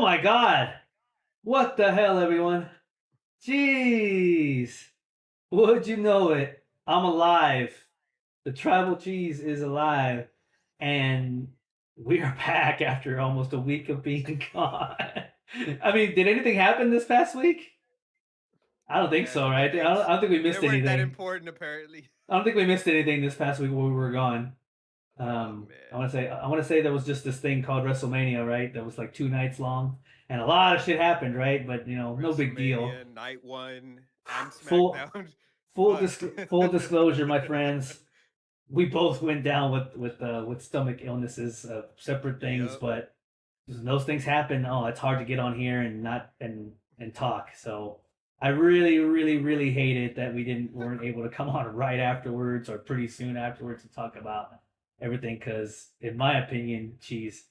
my God. What the hell, everyone? Jeez. Would you know it? I'm alive. The tribal cheese is alive. And we are back after almost a week of being gone. I mean, did anything happen this past week? I don't think Yeah, so, right? things I don't think we they missed weren't that anything. important apparently. I don't think we missed anything this past week while we were gone. Oh I man. want to say there was just this thing called WrestleMania, right? That was like 2 nights long, and a lot of shit happened, right? But no big deal. WrestleMania night 1 and Full SmackDown. full Fuck. full disclosure, my friends. We both went down with stomach illnesses, separate things, Yep. but when those things happen. Oh, it's hard to get on here and not and talk. So I really, really, really hated that weren't able to come on right afterwards or pretty soon afterwards to talk about everything. Because in my opinion, geez,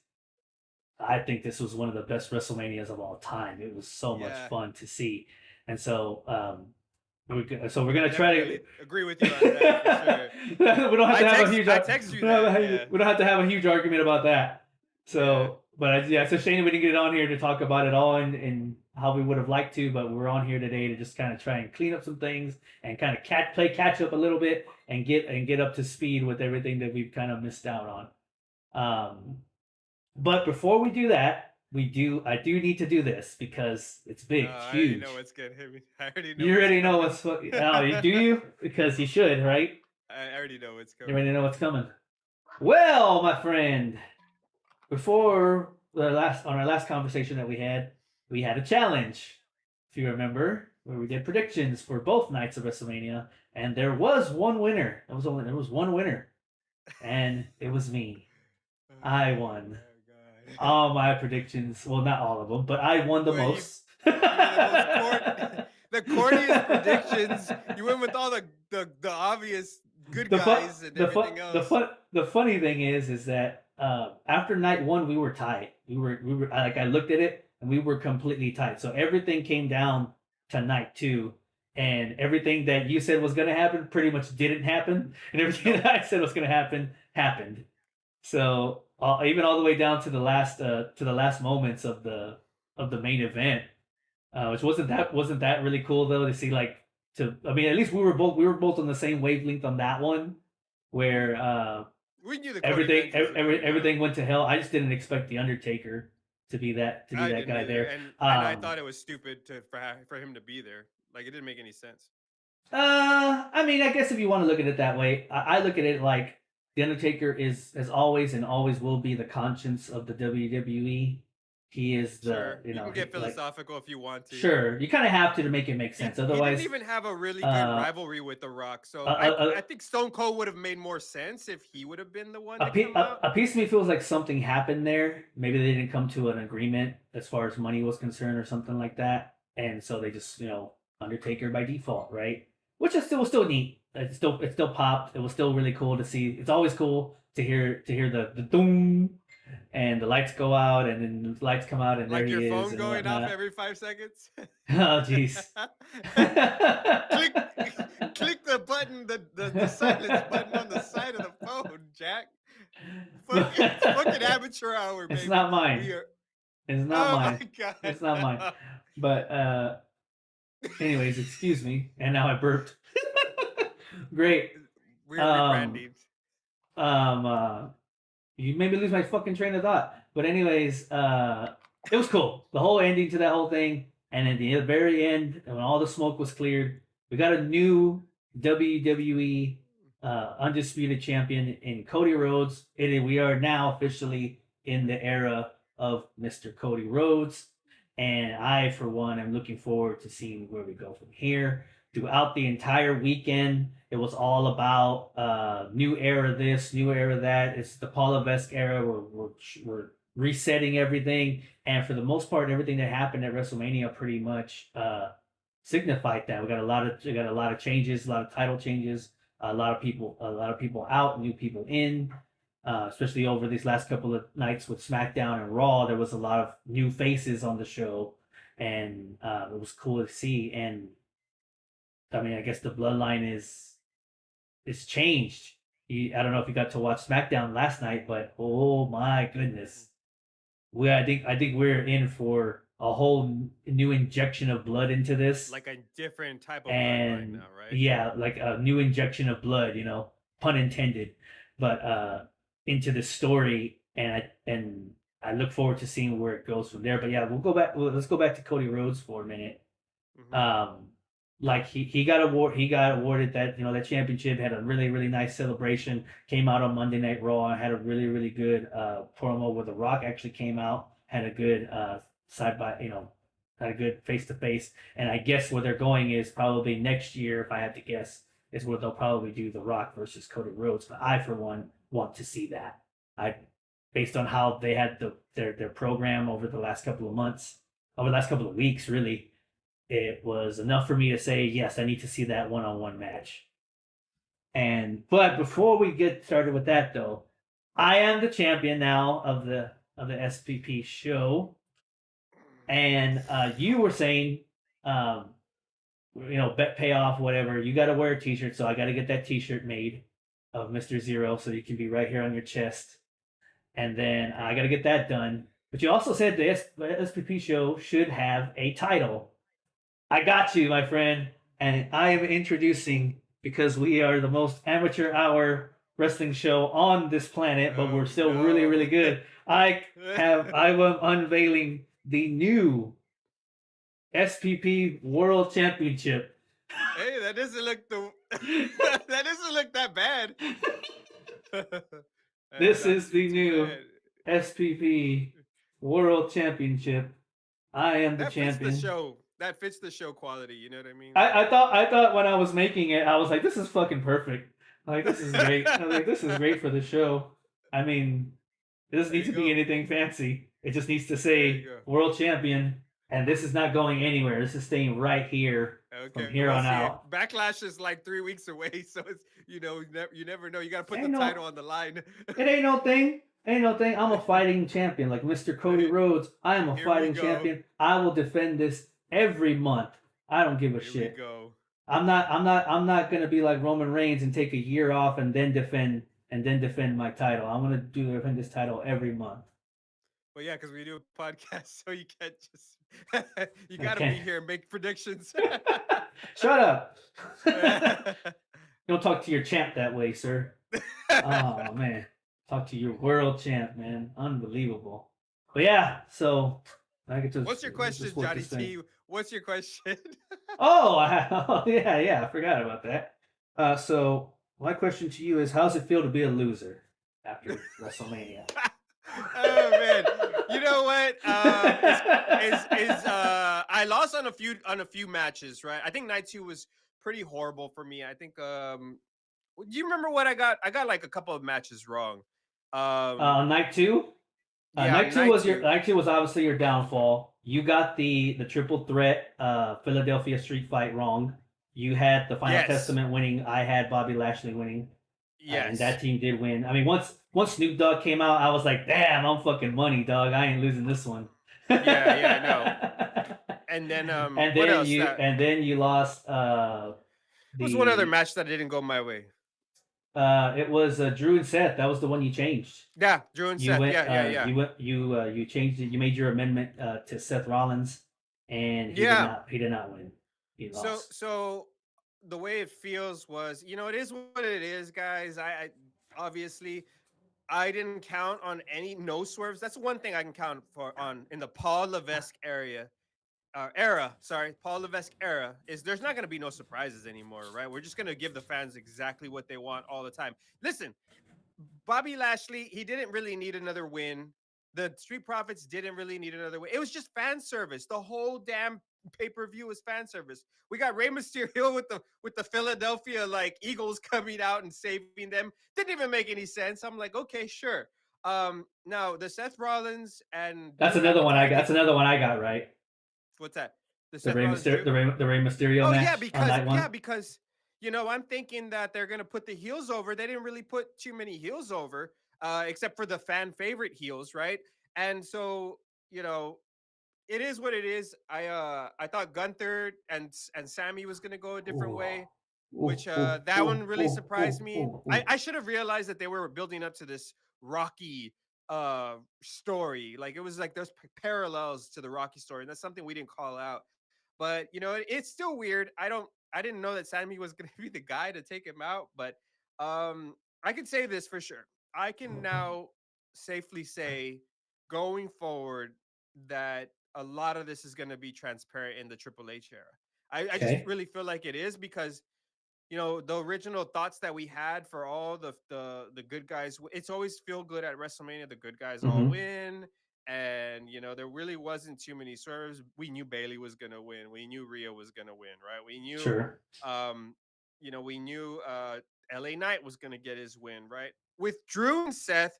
I think this was one of the best WrestleManias of all time. It was so much Yeah. fun to see, and we're gonna try to. Definitely agree with you on that for sure. we don't have to have a huge. I text you that. Yeah. We don't have to have a huge argument about that. Yeah. So, but yeah, it's a shame we didn't get on here to talk about it all and how we would have liked to. But we're on here today to just kind of try and clean up some things and kind of play catch up a little bit and get up to speed with everything that we've kind of missed out on. But before we do that, I do need to do this because it's big, it's I already huge. know what's gonna hit me. I already know You what's already know coming. what's oh, do you? Because you should, right? I already know what's You coming. already know what's coming. Well, my friend, before our last conversation that we had a challenge. If you remember, where we did predictions for both nights of WrestleMania, and there was one winner. There was one winner, and it was me. I won Oh god. all my predictions. Well, not all of them, but I won the Well, most. you were the most the corniest predictions. You went with all the obvious good the fun, guys and everything else. the funny thing is that after night one we were tied. We were like I looked at it and we were completely tied. So everything came down to night two, and everything that you said was going to happen pretty much didn't happen, and everything Nope. that I said was going to happen happened. So even all the way down to the last moments of the main event, which wasn't that really cool though to see like to I mean at least we were both on the same wavelength on that one where We knew the Cody matches were coming down. everything went to hell. I just didn't expect the Undertaker to be I that didn't guy either, there. and I thought it was stupid for him to be there. Like it didn't make any sense. I mean, I guess if you want to look at it that way, I look at it like the Undertaker is as always and always will be the conscience of the WWE. He is Sure, you can get like philosophical if you want to. sure you kind of have to make it make sense. He didn't Otherwise, even have a really good uh, rivalry with The Rock, a, so I a, think Stone Cold would have made more sense if he would have been the one to come out. a piece of me feels like something happened there. Maybe they didn't come to an agreement as far as money was concerned or something like that, and so they just Undertaker by default, right? Which is still neat. It still popped. It was still really cool to see. It's always cool to hear the doom and the lights go out and then the lights come out and there Like your he is phone and going off whatnot. every 5 seconds. Oh jeez. click, click the button, the silence button on the side of the phone, Jack. It's fucking amateur hour, It's baby. not mine. We are. It's not Oh mine. my god. It's not mine. But anyways, excuse me. And now I burped. Great. We're Um rebranding. um you made me lose my fucking train of thought. But anyways, it was cool. The whole ending to that whole thing, and at the very end, when all the smoke was cleared, we got a new WWE undisputed champion in Cody Rhodes. We are now officially in the era of Mr. Cody Rhodes, and I, for one, am looking forward to seeing where we go from here. Throughout the entire weekend, it was all about new era this, new era that. It's the Paul Levesque era. We're resetting everything, and for the most part, everything that happened at WrestleMania pretty much signified that. We got a lot of changes, a lot of title changes, a lot of people out, new people in. Especially over these last couple of nights with SmackDown and Raw, there was a lot of new faces on the show, and it was cool to see. And I mean, I guess the bloodline is changed. I don't know if you got to watch SmackDown last night, but oh my goodness, I think we're in for a whole new injection of blood into this, Like a different type of bloodline and now, right? yeah, like a new injection of blood, pun intended, but into the story, and I look forward to seeing where it goes from there. But yeah, we'll go back. Let's go back to Cody Rhodes for a minute. Hmm. Um, like he got awarded that championship. Had a really really nice celebration. Came out on Monday Night Raw and had a really really good promo where The Rock actually came out. Had a good side by had a good face to face. And I guess where they're going is probably next year, if I had to guess, is where they'll probably do The Rock versus Cody Rhodes. But I, for one, want to see that. I, based on how they had their program over the last couple of months, over the last couple of weeks, really, it was enough for me to say yes. I need to see that one-on-one match. But before we get started with that, though, I am the champion now of the SPP show, and you were saying, um, bet payoff, whatever. You got to wear a T-shirt, so I got to get that T-shirt made of Mister Zero, so you can be right here on your chest. And then I got to get that done. But you also said the SPP show should have a title. I got you, my friend, and I am introducing, because we are the most amateur hour wrestling show on this planet, but we're Oh still really, really no. good. I am unveiling the new SPP World Championship. Hey, that doesn't look that doesn't look that bad. That's This not is the too new bad. SPP World Championship. I am the That fits the champion. show. That fits the show quality. You know what I mean? I thought when I was making it, I was like, this is fucking perfect. Like, this is great. I was like, this is great for the show. I mean, it doesn't There need you to be go. anything fancy. It just needs to There you say go. world champion, and this is not going anywhere. This is staying right here from Okay, here we'll on see. out. Backlash is like 3 weeks away, so it's you never know. You got to put the Ain't no title on the line. It ain't no thing. Ain't no thing. I'm a fighting champion, like Mr. Cody Rhodes. I am a Here we fighting go. champion. I will defend this every month. I don't give a Here we shit. go. I'm not gonna be like Roman Reigns and take a year off and then defend my title. I'm gonna defend this title every month. But yeah, because we do a podcast, so you can't just you got to Okay. be here and make predictions. Shut up. Don't talk to your champ that way, sir. Oh man. Talk to your world champ, man. Unbelievable. But yeah, so I get to What's your just question, work Johnny this thing. T? What's your question? Oh, oh yeah, I forgot about that. So my question to you is, how's it feel to be a loser after WrestleMania? Oh man, you know what? Is I lost on a few matches, right? I think night two was pretty horrible for me. I think do you remember what I got? I got like a couple of matches wrong. Um Night two. yeah, Night two night was your two. night two was obviously your downfall. You got the triple threat Philadelphia Street Fight wrong. You had the Final Yes. Testament winning. I had Bobby Lashley winning, and Yes. that team did win. I mean, once Snoop Dogg came out, I was like, damn, I'm fucking money, dog. I ain't losing this one. and Yeah, yeah, I know. And then what then else? you That and then you lost was one other the match that didn't go my way. it was Drew and Seth. That was the one you changed. Yeah, Drew and You Seth. went Yeah, yeah, yeah. you changed it. You made your amendment to Seth Rollins, and Yeah. he did not win. He So lost. so the way it feels was, it is what it is, guys. I obviously I didn't count on any no swerves. That's one thing I can count for on in the Paul Levesque era. Sorry, Paul Levesque era is there's not going to be no surprises anymore, right? We're just going to give the fans exactly what they want all the time. Listen, Bobby Lashley, he didn't really need another win. The Street Profits didn't really need another win. It was just fan service. The whole damn pay-per-view was fan service. We got Rey Mysterio with the Philadelphia like Eagles coming out and saving them. Didn't even make any sense. I'm like, okay, sure. Now the Seth Rollins and That's Drew another one I McIntyre got. thing. That's another one I got right. What's that? The The Seth Rollins Drew. Rey Mysterio Oh yeah, match on because night one. I'm thinking that they're gonna put the heels over. They didn't really put too many heels over, except for the fan favorite heels, right? And so it is what it is. I thought Gunther and Sammy was gonna go a different Ooh. way, Ooh, which ooh, that one ooh, really ooh, surprised ooh, me. ooh, I ooh. should have realized that they were building up to this Rocky story. Like it was like there's parallels to the Rocky story, and that's something we didn't call out. But it's still weird. I didn't know that Sammy was going to be the guy to take him out, but I can say this for sure. I can now safely say going forward that a lot of this is going to be transparent in the Triple H era. I just Okay. really feel like it is because the original thoughts that we had for all the good guys, it's always feel good at WrestleMania. The good guys all Mm-hmm. win, and there really wasn't too many swerves. We knew Bailey was gonna win. We knew Rhea was gonna win, right? We knew, Sure. um, we knew LA Knight was gonna get his win, right? With Drew and Seth,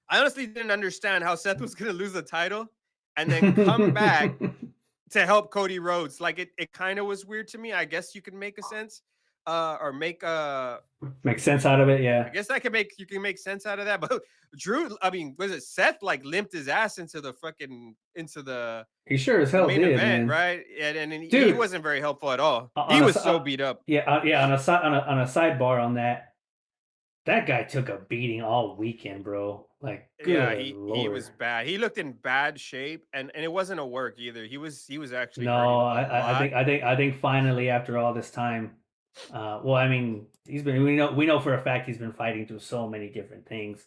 I honestly didn't understand how Seth was gonna lose the title and then come back to help Cody Rhodes. Like it kind of was weird to me. I guess you could make a sense, or make a. Make sense out of it, I yeah. guess you can make sense out of that. But Drew, I mean, was it Seth like limped his ass into the He sure as hell main did, event, man. right? And he Dude, wasn't very helpful at all. He on a was so beat up. yeah, on a sidebar on that, that guy took a beating all weekend, bro. Like, Yeah, good he lord. was bad. He looked in bad shape, and it wasn't a work either. He was actually hurting No, a lot. I think finally after all this time, well, I mean, we know for a fact he's been fighting through so many different things,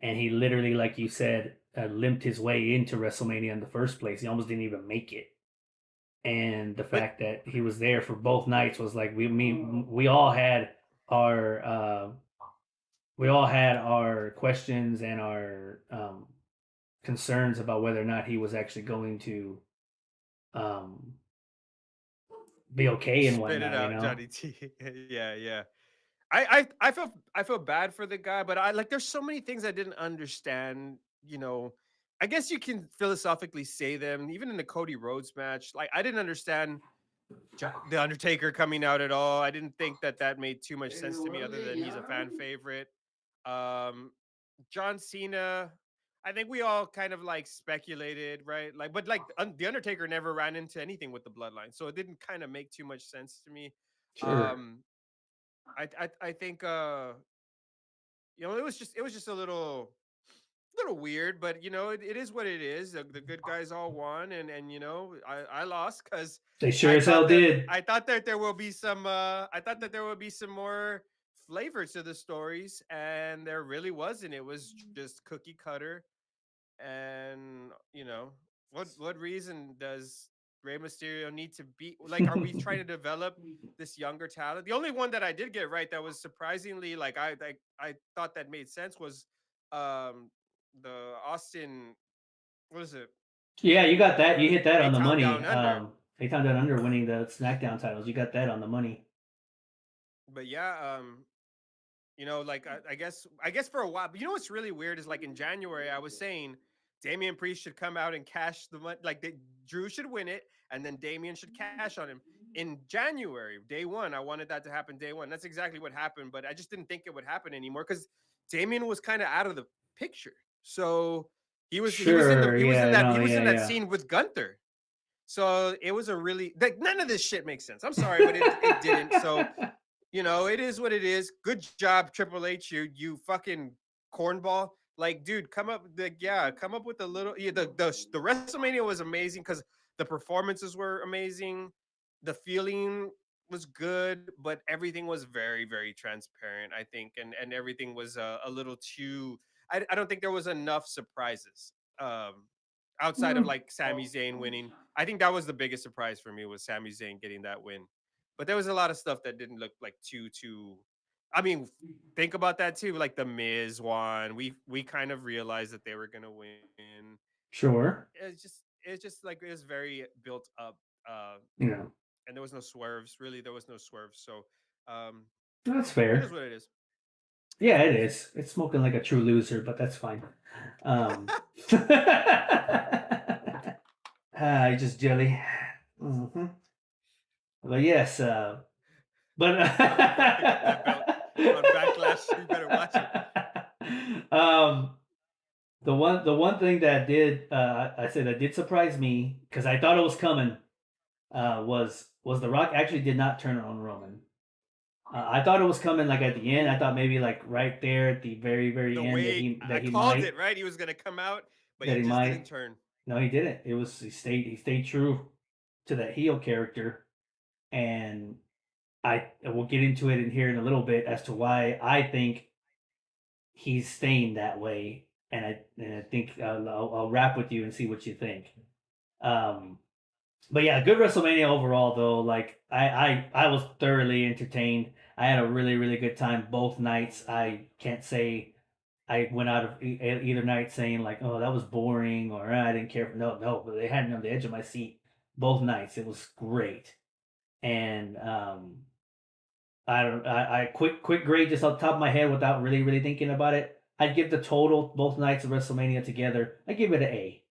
and he literally, like you said, limped his way into WrestleMania in the first place. He almost didn't even make it, and the But fact that he was there for both nights was like we all had our questions and our concerns about whether or not he was actually going to um, be okay and spit it whatnot, you out, know? Johnny T. Yeah, yeah. I felt bad for the guy, but I like there's so many things I didn't understand. I guess you can philosophically say them, even in the Cody Rhodes match. Like I didn't understand the Undertaker coming out at all. I didn't think that made too much sense to me, other than he's a fan favorite. Um, John Cena. I think we all kind of like speculated, right? Like, but like the Undertaker never ran into anything with the bloodline, so it didn't kind of make too much sense to me. Sure. Um, I think it was just a little weird, but it is what it is. The good guys all won, and I lost because They sure as hell did. I thought that there will be some I thought that there would be some more flavor to the stories, and there really wasn't. It was just cookie cutter. And what reason does Rey Mysterio need to be like? Are we trying to develop this younger talent? The only one that I did get right that was surprisingly like I thought that made sense was um the Austin, what is it? Yeah, you got that. You hit that A on the Town money. Down Under. Eitan Down Under winning the SmackDown titles. You got that on the money. But yeah, like I guess for a while. But what's really weird is like in January I was saying Damian Priest should come out and cash the money. Like Drew should win it, and then Damian should cash on him. In January, day one, I wanted that to happen day one. That's exactly what happened, but I just didn't think it would happen anymore because Damian was kind of out of the picture. So Sure. Yeah. he No. was Yeah. in that Yeah. scene with Gunther. So it was a really like none of this shit makes sense. I'm sorry, but it didn't. So it is what it is. Good job, Triple H. You fucking cornball. Like, dude, come up with a little. Yeah, the WrestleMania was amazing because the performances were amazing. The feeling was good, but everything was very, very transparent. I think, and everything was a little too. I don't think there was enough surprises. Outside of Hmm. like Sami Zayn winning, I think that was the biggest surprise for me was Sami Zayn getting that win. But there was a lot of stuff that didn't look like too. I mean, think about that too. Like the Miz won. We kind of realized that they were gonna win. Sure. It's just like it was very built up. Uh, Yeah. and there was no swerves. Really, there was no swerves. So um, That's it is fair. what it is. It is Yeah, what it it is. is. It's smoking like a true loser, but that's fine. I just jelly. Hmm. But yes, but You're gonna get that belt on Backlash. You better watch it. um, the one thing that did I said that did surprise me because I thought it was coming was The Rock actually did not turn on Roman. I thought it was coming like at the end. I thought maybe like right there at the The very end that way he I that he called might it, right? He was gonna come out, but that he he just didn't might. turn. No, he didn't. He stayed true to that heel character, and I will get into it in here in a little bit as to why I think he's staying that way, and I think I'll wrap with you and see what you think. Um, but yeah, good WrestleMania overall though. Like I was thoroughly entertained. I had a really good time both nights. I can't say I went out of either night saying like, oh, that was boring or I didn't care. No, no, but they had me on the edge of my seat both nights. It was great, and I don't. I quick grade just off the top of my head without really thinking about it. I'd give the total both nights of WrestleMania together. I give it an A.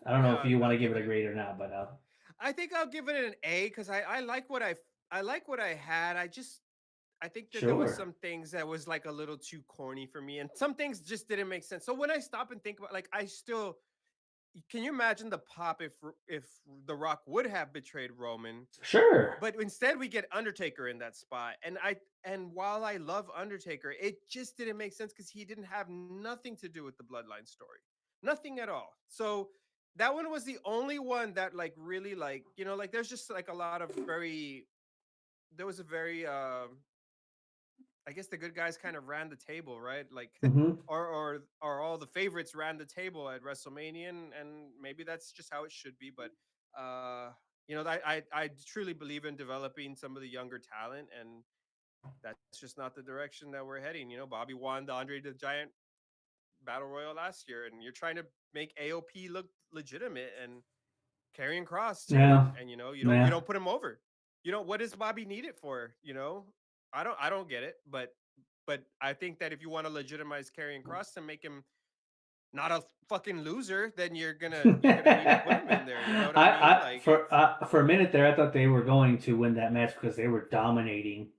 I don't know Yeah, if you want I'll to give give it a it. grade or not, but I think I'll give it an A because I like what I like what I had. I think that there was sure, some things that was like a little too corny for me, and some things just didn't make sense. So when I stop and think about, like, I still can you imagine the pop if The Rock would have betrayed Roman, sure. but instead we get Undertaker in that spot, and while I love Undertaker, it just didn't make sense because he didn't have nothing to do with the Bloodline story, nothing at all. So that one was the only one that like really like like there's just like a lot of very there was a very I guess the good guys kind of ran the table, right? Like, Hmm. or all the favorites ran the table at WrestleMania, and maybe that's just how it should be. But uh, I truly believe in developing some of the younger talent, and that's just not the direction that we're heading. Bobby won the Andre the Giant Battle Royal last year, and you're trying to make AOP look legitimate, and Carrying Cross too, Yeah, and you yeah. don't put him over. What does Bobby need it for? I don't get it, but I think that if you want to legitimize Carrying Cross to make him not a fucking loser, then you're gonna need to put him in there. You know what I mean? Like it's For a minute there, I thought they were going to win that match because they were dominating,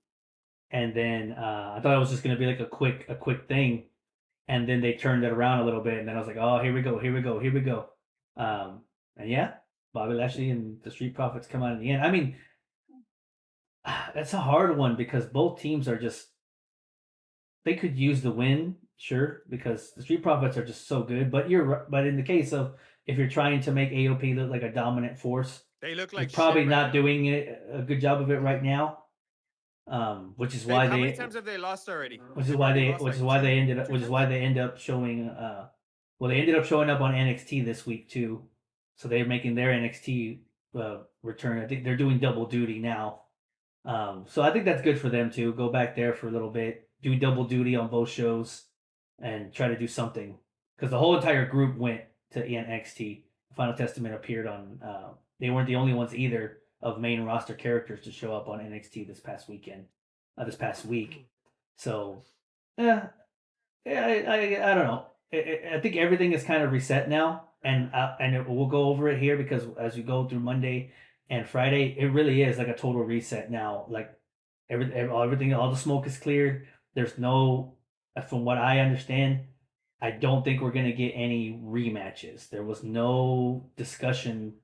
and then I thought it was just going to be like a quick thing, and then they turned it around a little bit, and then I was like, oh, here we go, here we go, here we go. Um, and yeah, Bobby Lashley and the Street Profits come out in the end. I mean, that's a hard one because both teams are just they could use the win, sure, because the Street Profits are just so good. But in the case of if you're trying to make AOP look like a dominant force, they look you're like shit probably right not now. doing a good job of it right now. Which is They've why How many times have they lost already? They've already lost which is like why two they ended up two which is why times. they end up showing well they ended up showing up on NXT this week too. So they're making their NXT return. I think they're doing double duty now. So I think that's good for them too. Go back there for a little bit, do double duty on both shows, and try to do something. Because the whole entire group went to NXT. Final Testament appeared on. They weren't the only ones either of main roster characters to show up on NXT this past weekend, this past week. So, yeah, yeah, I don't know. I think everything is kind of reset now, we'll go over it here because as we go through Monday and Friday, it really is like a total reset now. Like everything, all the smoke is cleared. There's no, from what I understand, I don't think we're gonna get any rematches. There was no discussion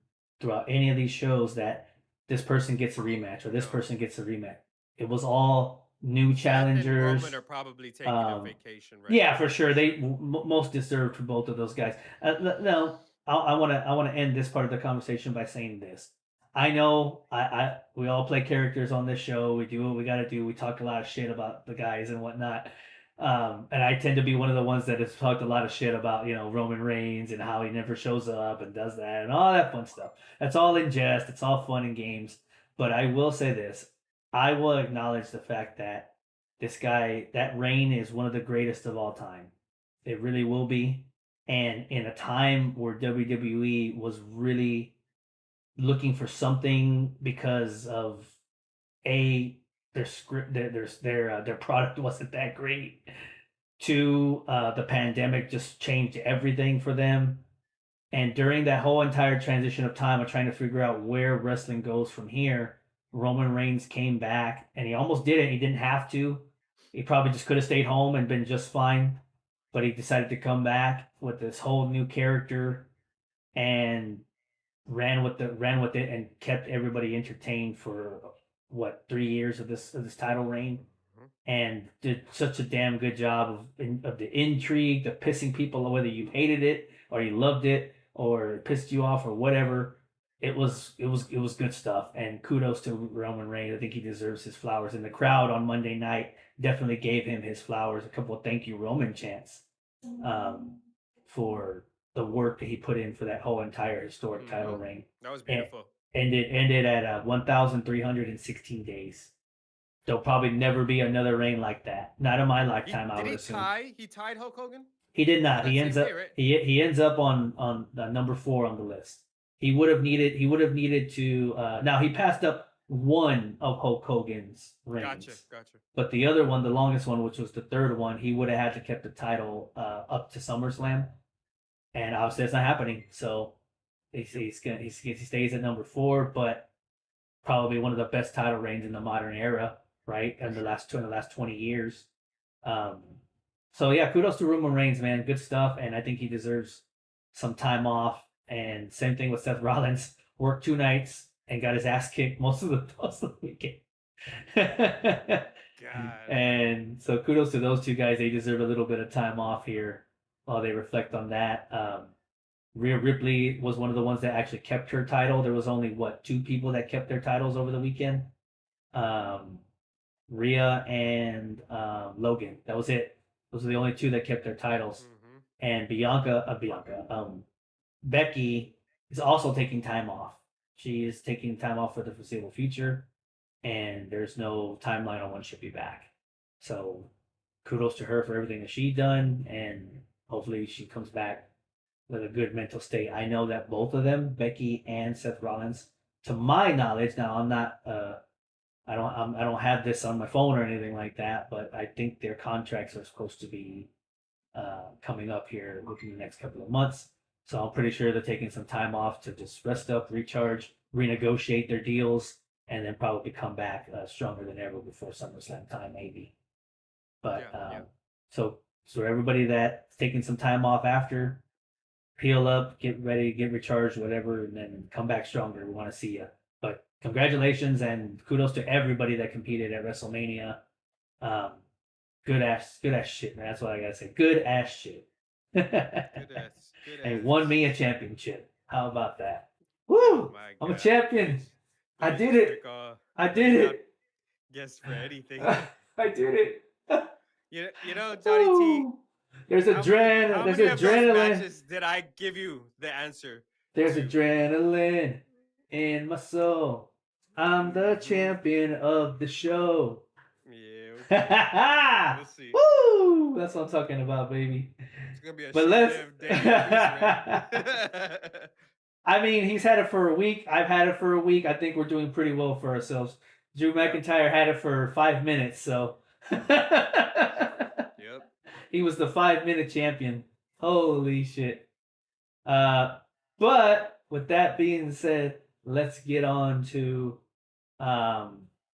throughout any of these shows that this person gets a rematch or this No. person gets a rematch. It was all new Seth and Roman challengers. are probably taking a um, vacation right yeah, for now. sure. They most deserved for both of those guys. No, I want to end this part of the conversation by saying this. I know we all play characters on this show. We do what we got to do. We talk a lot of shit about the guys and whatnot. And I tend to be one of the ones that has talked a lot of shit about Roman Reigns and how he never shows up and does that and all that fun stuff. That's all in jest. It's all fun and games. But I will say this: I will acknowledge the fact that this guy, that reign is one of the greatest of all time. It really will be. And in a time where WWE was really looking for something because of a their script, their product wasn't that great. Two, the pandemic just changed everything for them. And during that whole entire transition of time of trying to figure out where wrestling goes from here, Roman Reigns came back and he almost did it. He didn't have to. He probably just could have stayed home and been just fine. But he decided to come back with this whole new character and ran with it and kept everybody entertained for what 3 years of this title reign, Mhm. and did such a damn good job of the intrigue, the pissing people, whether you hated it or you loved it or it pissed you off or whatever. It was good stuff, and kudos to Roman Reigns. I think he deserves his flowers, and the crowd on Monday night definitely gave him his flowers. A couple of thank you Roman chants um, for the work that he put in for that whole entire historic title reign. That was And beautiful. ended at 1,316 days. There'll probably never be another reign like that. Not in my lifetime, I Did would he assume. tie? He tied Hulk Hogan. He did not. That He same ends up day, right? he ends up on number 4 on the list. He would have needed to. Now he passed up one of Hulk Hogan's reigns. Gotcha. But the other one, the longest one, which was the third one, he would have had to kept the title up to SummerSlam, and obviously that's not happening. So he stays at number 4, but probably one of the best title reigns in the modern era, right? In the last 20 years. Um, so yeah, kudos to Roman Reigns, man. Good stuff, and I think he deserves some time off. And same thing with Seth Rollins. Worked 2 nights and got his ass kicked most of the weekend. God. And so kudos to those two guys. They deserve a little bit of time off here while they reflect on that. Rhea Ripley was one of the ones that actually kept her title. There was only 2 people that kept their titles over the weekend. Rhea and Logan. That was it. Those are the only 2 that kept their titles. And Becky is also taking time off. She is taking time off for the foreseeable future, and there's no timeline on when she'll be back. So kudos to her for everything that she's done, and hopefully she comes back with a good mental state. I know that both of them, Becky and Seth Rollins, to my knowledge, now I'm not, I don't have this on my phone or anything like that, but I think their contracts are supposed to be coming up here within the next couple of months. So I'm pretty sure they're taking some time off to just rest up, recharge, renegotiate their deals, and then probably come back stronger than ever before SummerSlam time, maybe. But so everybody that's taking some time off after, heal up, get ready, get recharged, whatever, and then come back stronger. We want to see you. But congratulations and kudos to everybody that competed at WrestleMania. Good ass shit, man. That's what I gotta say. Good ass shit. Good ass. And won me a championship. How about that? Woo! Oh I'm a champion. I Please, did it. I did it. Guess for anything. I did it. You know, Johnny T. There's How many of those adrenaline. matches did I give you the answer? There's adrenaline in my soul. I'm the champion of the show. Yeah. We'll see. Woo! That's what I'm talking about, baby. It's gonna be a But short-lived day. I mean, he's had it for a week. I've had it for a week. I think we're doing pretty well for ourselves. Drew McIntyre had it for 5 minutes, so Yep. He was the 5-minute champion. Holy shit. But with that being said, let's get on to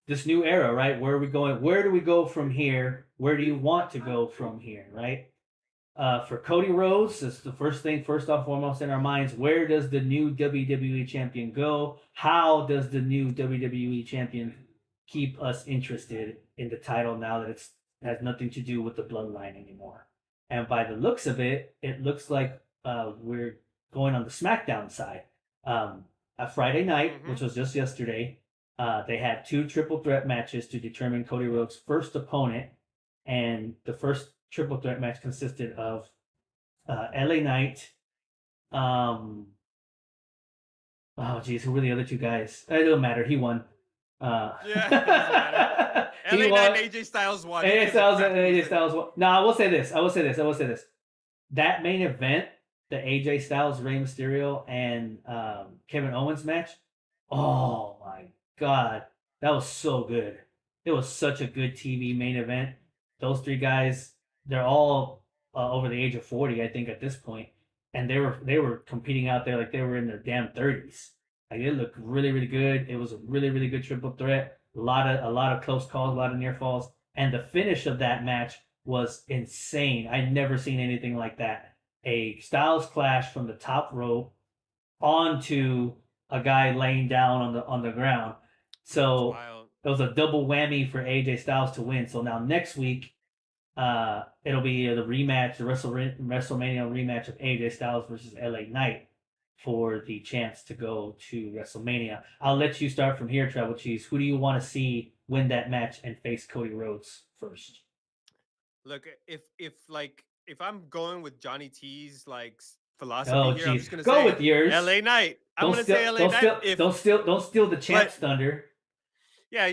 this new era, right? Where are we going? Where do we go from here? Where do you want to go from here, right? For Cody Rhodes, it's the first thing, first and foremost in our minds. Where does the new WWE champion go? How does the new WWE champion keep us interested in the title now that it has nothing to do with the bloodline anymore? And by the looks of it, it looks like we're going on the SmackDown side. A Friday night, which was just yesterday, they had 2 triple threat matches to determine Cody Rhodes' first opponent, and the first triple threat match consisted of LA Knight. Oh, geez, who were the other 2 guys? It doesn't matter. He won. Yeah, it doesn't matter. LA Knight and AJ Styles won. AJ Styles won. No, I will say this. That main event, the AJ Styles, Rey Mysterio, and Kevin Owens match. Oh my God, that was so good. It was such a good TV main event. Those 3 guys, they're all over the age of 40, I think, at this point, and they were competing out there like they were in their damn 30s. Like, it looked really, really good. It was a really, really good triple threat. A lot of close calls, a lot of near falls, and the finish of that match was insane. I'd never seen anything like that. A Styles clash from the top rope onto a guy laying down on the ground. So it was a double whammy for AJ Styles to win. So now next week, it'll be the rematch, the WrestleMania rematch of AJ Styles versus LA Knight for the chance to go to WrestleMania. I'll let you start from here, Travel Cheese. Who do you want to see win that match and face Cody Rhodes first? Look, if I'm going with Johnny T's philosophy Oh, here, I'm geez, just gonna go say with yours. LA Knight. I'm Don't gonna steal, say LA don't Knight. steal, don't steal, don't steal the But champ's thunder. yeah,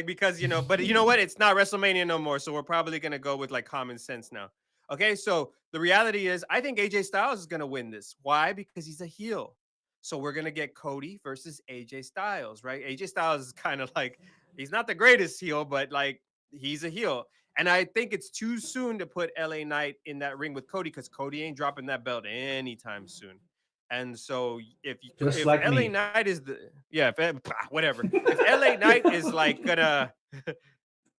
because but you know what? It's not WrestleMania no more, so we're probably gonna go with like common sense now. Okay, so the reality is, I think AJ Styles is gonna win this. Why? Because he's a heel. So we're gonna get Cody versus AJ Styles, right? AJ Styles is kind of like he's not the greatest heel, but like he's a heel. And I think it's too soon to put LA Knight in that ring with Cody because Cody ain't dropping that belt anytime soon. And so Just if like LA me. Knight is the yeah if, whatever if LA Knight is like gonna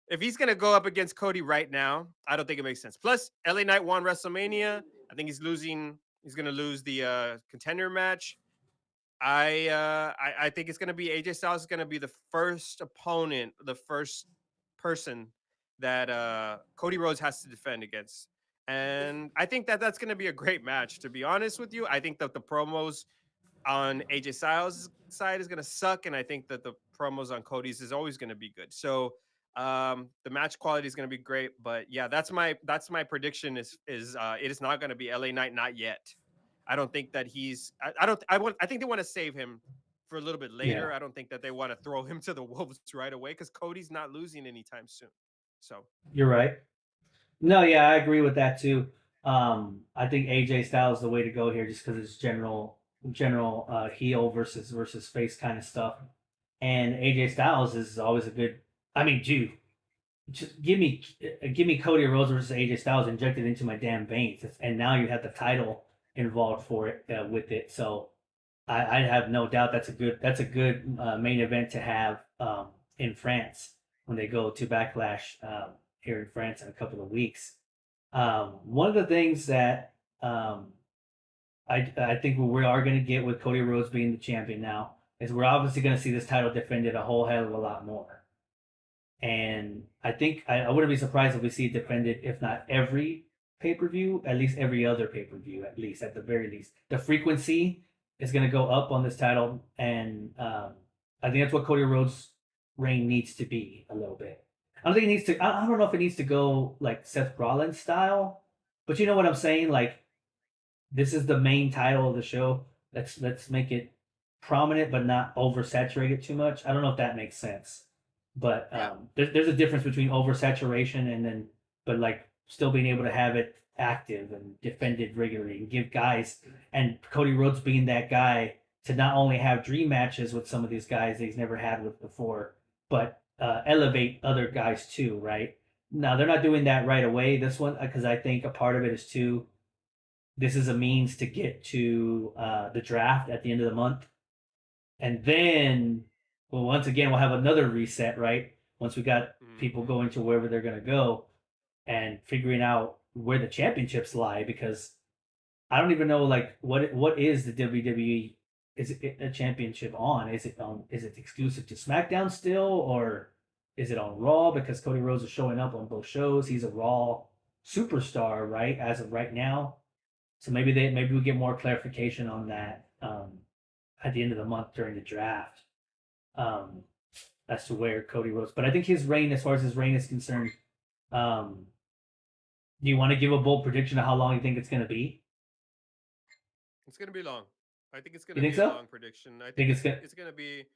if he's gonna go up against Cody right now, I don't think it makes sense. Plus, LA Knight won WrestleMania. I think he's losing. He's gonna lose the contender match. I think it's gonna be AJ Styles is gonna be the first opponent, the first person that Cody Rhodes has to defend against. And I think that that's going to be a great match. To be honest with you, I think that the promos on AJ Styles' side is going to suck, and I think that the promos on Cody's is always going to be good. So the match quality is going to be great, but yeah, that's my prediction is it is not going to be LA Knight, not yet. I don't think that I don't I think they want to save him for a little bit Yeah, later. I don't think that they want to throw him to the wolves right away because Cody's not losing anytime soon. So you're right. No, yeah, I agree with that too. I think AJ Styles is the way to go here, just because it's general heel versus face kind of stuff. And AJ Styles is always a good. I mean, dude, just give me Cody Rhodes versus AJ Styles injected into my damn veins, and now you have the title involved for it with it. So I have no doubt that's a good main event to have in France when they go to Backlash here in France in a couple of weeks. One of the things that I think we are going to get with Cody Rhodes being the champion now is we're obviously going to see this title defended a whole hell of a lot more. And I think I wouldn't be surprised if we see it defended, if not every pay per view, at least every other pay per view, at least at the very least. The frequency is going to go up on this title, and I think that's what Cody Rhodes' reign needs to be a little bit. I don't think it needs to. I don't know if it needs to go like Seth Rollins style, but you know what I'm saying. Like this is the main title of the show. Let's make it prominent, but not oversaturated too much. I don't know if that makes sense, but yeah, there's a difference between oversaturation and then, but like still being able to have it active and defended regularly and give guys and Cody Rhodes being that guy to not only have dream matches with some of these guys that he's never had with before, but elevate other guys too, right? Now they're not doing that right away. This one because I think a part of it is too this is a means to get to the draft at the end of the month. And then, well, once again, we'll have another reset, right? Once we got people hmm going to wherever they're going to go and figuring out where the championships lie, because I don't even know, like, what is the WWE? Is it a championship on? Is it exclusive to SmackDown still, or is it on Raw? Because Cody Rhodes is showing up on both shows. He's a Raw superstar, right? As of right now, so maybe we get more clarification on that at the end of the month during the draft um, as to where Cody Rhodes. But I think his reign, as far as his reign is concerned, um, do you want to give a bold prediction of how long you think it's going to be? It's gonna be long. I think it's You gonna think be a so? long prediction. I think Think it's it's going? it's gonna be.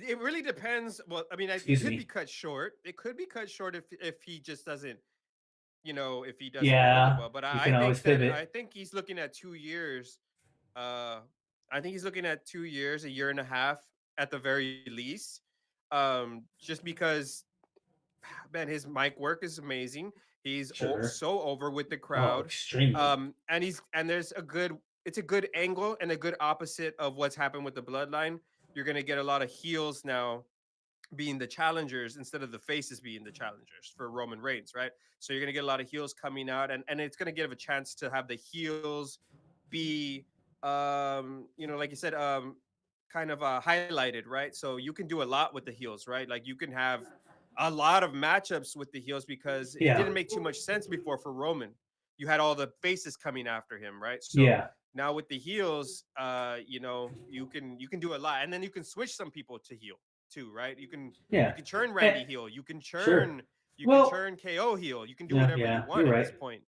It really depends. Well, I mean, it Excuse could be me. cut short. It could be cut short if he just doesn't, if he doesn't hold it Yeah, well. But you I can always think that I pivot. think he's looking at 2 years. Uh, I think he's looking at 2 years, a year and a half at the very least. Just because man, his mic work is amazing. He's Sure. so over with the Oh, crowd. extremely. And there's it's a good angle and a good opposite of what's happened with the bloodline. You're gonna get a lot of heels now being the challengers instead of the faces being the challengers for Roman Reigns, right? So you're gonna get a lot of heels coming out, and it's gonna give a chance to have the heels be like you said, kind of highlighted, right? So you can do a lot with the heels, right? Like you can have a lot of matchups with the heels because it Yeah. didn't make too much sense before for Roman. You had all the faces coming after him, right? So Yeah. now with the heels, you can do a lot, and then you can switch some people to heel too, right? You Yeah. can turn Eh, Randy heel, sure. you can Well, turn KO heel, you can do yeah, whatever you yeah, want you're at right. this point.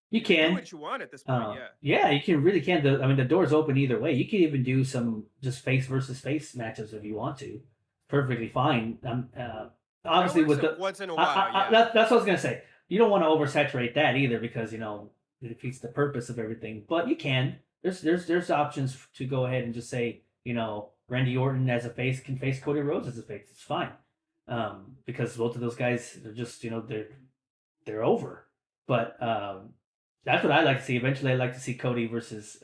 You You can do can. what you want at this point, yeah. Yeah, you can really can. I mean, the door's open either way. You can even do some just face versus face matches if you want to. Perfectly fine. That Obviously, works with the once in a while, yeah. that's what I was gonna say. You don't want to oversaturate that either because it defeats the purpose of everything. But you can. There's options to go ahead and just say Randy Orton as a face can face Cody Rhodes as a face. It's fine. Because both of those guys are just they're over. But that's what I like to see. Eventually, I'd like to see Cody versus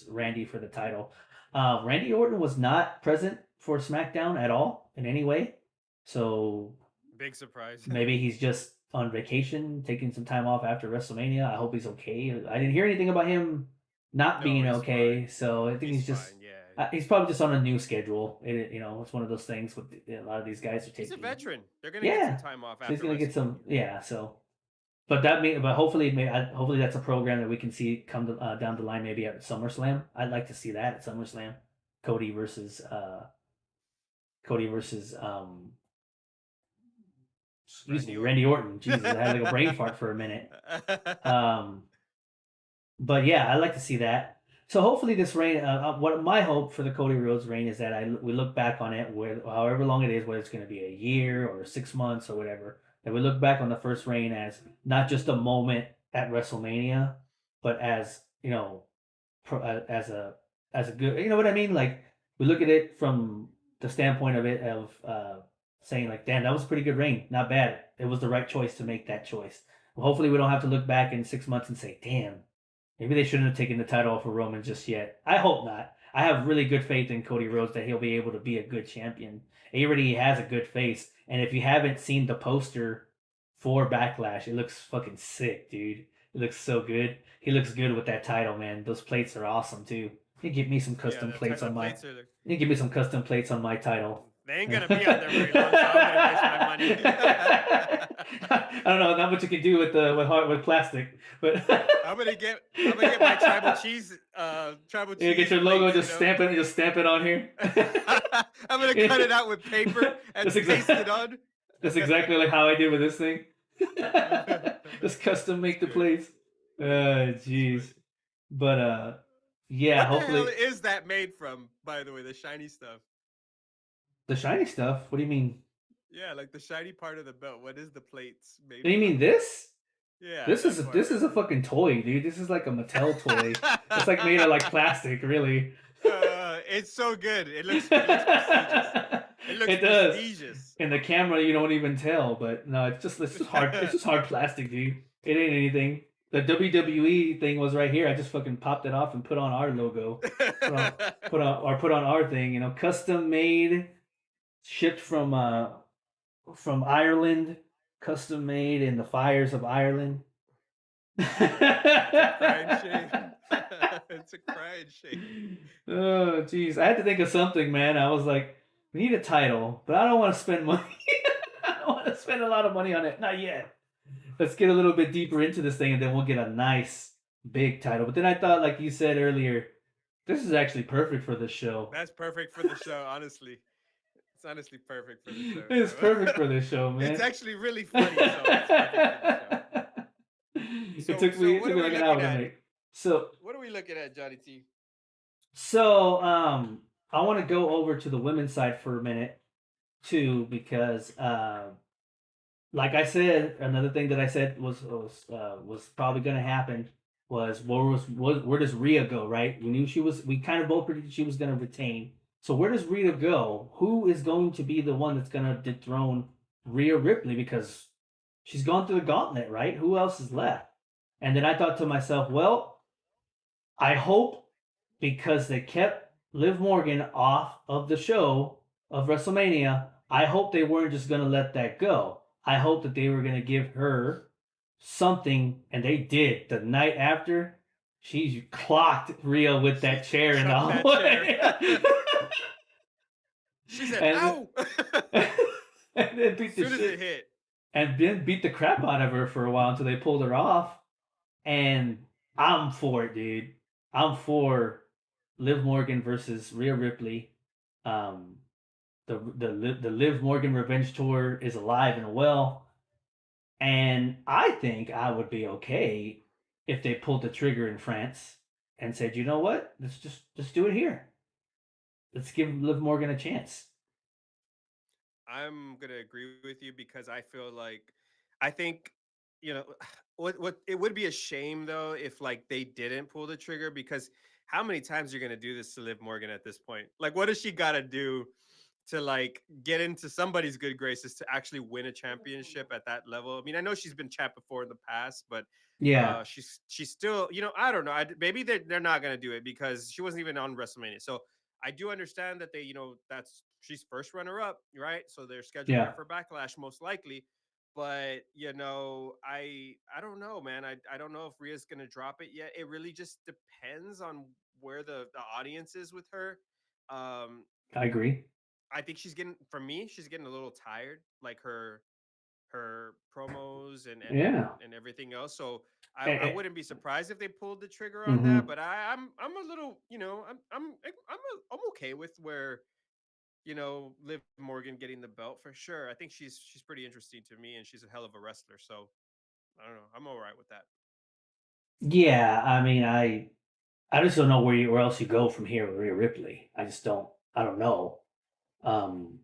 Randy for the title. Randy Orton was not present for SmackDown at all in any way, so Big surprise. maybe he's just on vacation, taking some time off after WrestleMania. I hope he's okay. I didn't hear anything about him not No, being he's okay, fine. so I think He's he's just fine, yeah. he's probably just on a new schedule. It's one of those things with a lot of these guys are He's a taking. veteran. They're gonna get some Yeah, time off so he's after gonna get some. WrestleMania. Yeah, so but hopefully, hopefully that's a program that we can see down the line, maybe at SummerSlam. I'd like to see that at SummerSlam, Cody versus Cody versus excuse me, Randy Orton. Randy Orton. Jesus, I had like a brain fart for a minute. Um, but yeah, I'd like to see that. So hopefully this reign, what my hope for the Cody Rhodes reign is that we look back on it, however long it is, whether it's going to be a year or 6 months or whatever, that we look back on the first reign as not just a moment at WrestleMania, but as as a good, you know what I mean? Like we look at it from the standpoint of saying like, damn, that was a pretty good reign, not bad. It was the right choice to make that choice. Well, hopefully we don't have to look back in 6 months and say, damn, maybe they shouldn't have taken the title off of Roman just yet. I hope not. I have really good faith in Cody Rhodes that he'll be able to be a good champion. He already has a good face. And if you haven't seen the poster for Backlash, it looks fucking sick, dude. It looks so good. He looks good with that title, man. Those plates are awesome too. You give me some Yeah, custom plates the on my. plates are there. You give me some custom plates on my title. They ain't gonna be on there very long, so I'm gonna waste my money. I don't know not much you can do with plastic, but I'm gonna get my tribal cheese you get your logo, plates, just stamp it on here. I'm gonna cut it out with paper and paste it on. That's exactly like how I did with this thing. Just custom make the plates. Jeez. But yeah, What the hell hopefully is that made from, by the way, the shiny stuff? the shiny stuff. What do you mean? Yeah, like the shiny part of the belt. What is the plates made Do you mean this? Yeah, This is that part this is a right fucking toy, dude. This is like a Mattel toy. It's like made of like plastic, really. It's so good. It looks prestigious. It looks It does. prestigious. In the camera, you don't even tell, but no, it's just hard. It's just hard plastic, dude. It ain't anything. The WWE thing was right here. I just fucking popped it off and put on our logo. Put on our thing. Custom made, shipped from Ireland, custom made in the fires of Ireland. Crying shame. It's a crying shame. Oh, jeez. I had to think of something, man. I was like, we need a title, but I don't want to spend money. I don't want to spend a lot of money on it. Not yet. Let's get a little bit deeper into this thing, and then we'll get a nice, big title. But then I thought, like you said earlier, this is actually perfect for this show. That's perfect for the show, honestly. It's honestly perfect for the show. It's perfect for this show, man. It's actually really funny, so it's perfect for the show. It took me like an hour to make. So what are we looking at, Johnny T? So I want to go over to the women's side for a minute too, because like I said, another thing that I said was probably going to happen was where does Rhea go? Right? We kind of both predicted she was going to retain. So where does Rhea go? Who is going to be the one that's going to dethrone Rhea Ripley? Because she's gone through the gauntlet, right? Who else is left? And then I thought to myself, well, I hope, because they kept Liv Morgan off of the show of WrestleMania, I hope they weren't just going to let that go. I hope that they were going to give her something, and they did. The night after, she clocked Rhea with that chair in the hallway. She said, and "Ow!" and then As beat the soon as it shit hit. and then beat the crap out of her for a while until they pulled her off. And I'm for it, dude. I'm for Liv Morgan versus Rhea Ripley. Um, the Liv Morgan Revenge Tour is alive and well, and I think I would be okay if they pulled the trigger in France and said, you know what, let's just do it here. Let's give Liv Morgan a chance. I'm gonna agree with you because I feel like I think you know what it would be a shame though if like they didn't pull the trigger because how many times you're gonna do this to Liv Morgan at this point? Like, what does she gotta do to like get into somebody's good graces to actually win a championship at that level? I mean, I know she's been champ before in the past, but Yeah, she's still, I don't know. Maybe they're not gonna do it because she wasn't even on WrestleMania. So I do understand that they, that's she's first runner up, right? So they're scheduling her yeah, for Backlash most likely. But I don't know, man. I don't know if Rhea's gonna drop it yet. It really just depends on where the audience is with her. Um, I agree. I think for me, she's getting a little tired, like her promos Yeah. and everything else. So I Eh, wouldn't be surprised if they pulled the trigger on that. mhm. But I'm a little, I'm okay with where Liv Morgan getting the belt for sure. I think she's pretty interesting to me, and she's a hell of a wrestler. So I don't know. I'm all right with that. Yeah, I mean, I just don't know where else you go from here with Rhea Ripley. I just don't. I don't know. Um,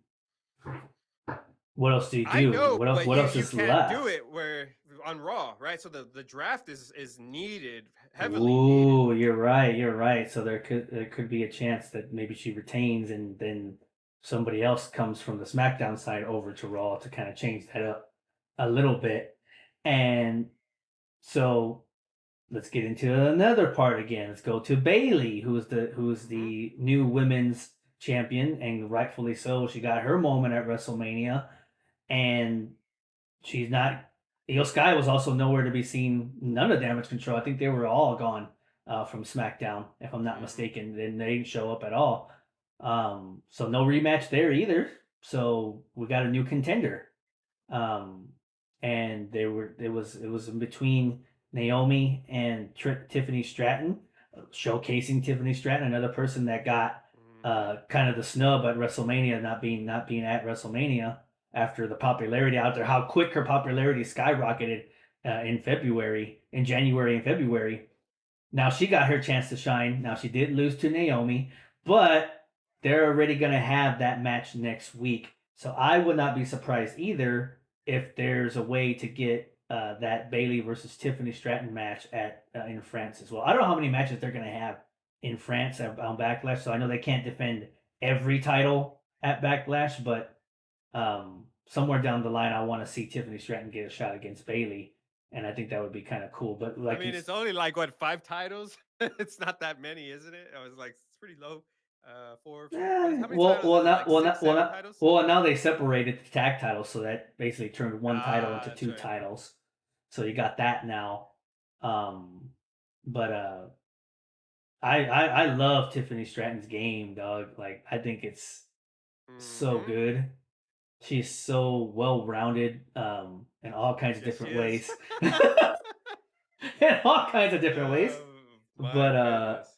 what else do you I do? know, What else? but What else you is can't do left? it where on Raw, right? So the draft is needed, heavily needed. Ooh, you're right. You're right. So there could be a chance that maybe she retains, and then somebody else comes from the SmackDown side over to Raw to kind of change that up a little bit. And so let's get into another part again. Let's go to Bailey, who's Hmm. the new women's champion, and rightfully so. She got her moment at WrestleMania, and she's not. Io Sky was also nowhere to be seen. None of Damage Control. I think they were all gone from SmackDown, if I'm not Hmm. mistaken. Then they didn't show up at all. So no rematch there either. So we got a new contender. Um, and it was in between Naomi and Tiffany Stratton, showcasing Tiffany Stratton, another person that got Hmm. kind of the snub at WrestleMania, not being at WrestleMania after the popularity out there, how quick her popularity skyrocketed in January and February. Now she got her chance to shine. Now she did lose to Naomi, but they're already going to have that match next week. So I would not be surprised either if there's a way to get that Bailey versus Tiffany Stratton match at in France as well. I don't know how many matches they're going to have in France on Backlash, so I know they can't defend every title at Backlash, but somewhere down the line, I want to see Tiffany Stratton get a shot against Bailey, and I think that would be kind of cool. But I like you, mean, it's only like what, 5 titles? It's not that many, isn't it? I was like, it's pretty low. Four. What is eh, how many titles is it? Like six, seven titles? now they separated the tag titles, so that basically turned one title Ah, into that's two right. titles. So you got that now. Um, but I love Tiffany Stratton's game, dog. Like I think it's so Hmm. good. She's so well rounded in all kinds of Yes, she different is. ways. In all kinds of different ways. Oh my But goodness.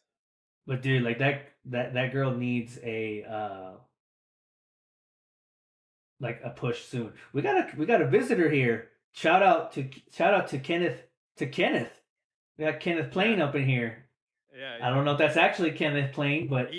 but dude, like that girl needs a like a push soon. We got a visitor here. Shout out to Kenneth. We got Kenneth Yeah, Plain up in here. yeah, I yeah. don't know if that's actually Kenneth Plain, but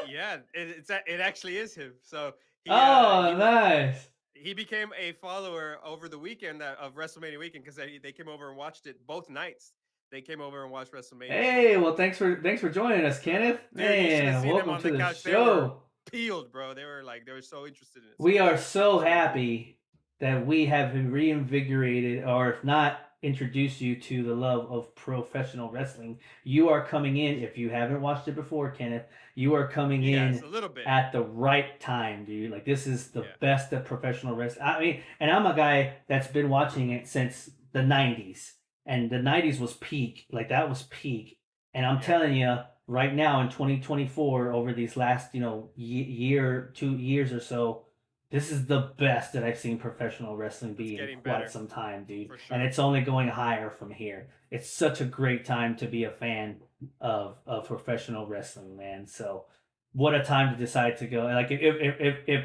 Yeah. It actually is him. So oh, nice. he became a follower over the weekend of WrestleMania weekend because they came over and watched it both nights. They came over and watched WrestleMania both Hey, well, nights. thanks for joining us, Kenneth. Dude, you should have Man, seen them welcome on to the the couch. They were show. peeled, bro. They were so interested in it. So We are it so was really cool. happy that we have reinvigorated, or if not, introduced you to the love of professional wrestling. You are coming in, if you haven't watched it before, Kenneth, you are coming Yes, in a little bit. at the right time, dude. Like, this is the Yeah. best of professional wrestling. I mean, and I'm a guy that's been watching it since the 90s, and the 90s was peak. Like, that was peak. And I'm Yeah. telling you, right now in 2024, over these last year, 2 years or so, this is the best that I've seen professional wrestling It's be in getting quite better some time, dude. for And sure. it's only going higher from here. It's such a great time to be a fan of professional wrestling, man. So what a time to decide to go. Like if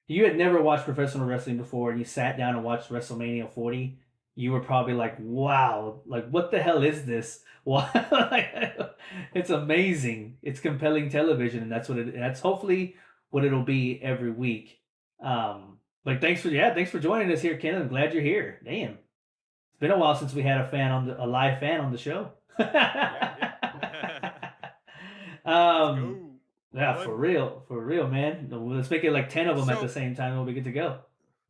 you had never watched professional wrestling before and you sat down and watched WrestleMania 40, you were probably like, wow, like what the hell is this? Why? It's amazing. It's compelling television, and that's hopefully what it'll be every week. But thanks for joining us here, Ken. I'm glad you're here. Damn, it's been a while since we had a live fan on the show. Yeah, yeah. Let's um, go. yeah, Fun. for real, man. Let's make it like 10 of them at the So, same time, and we'll be good to go.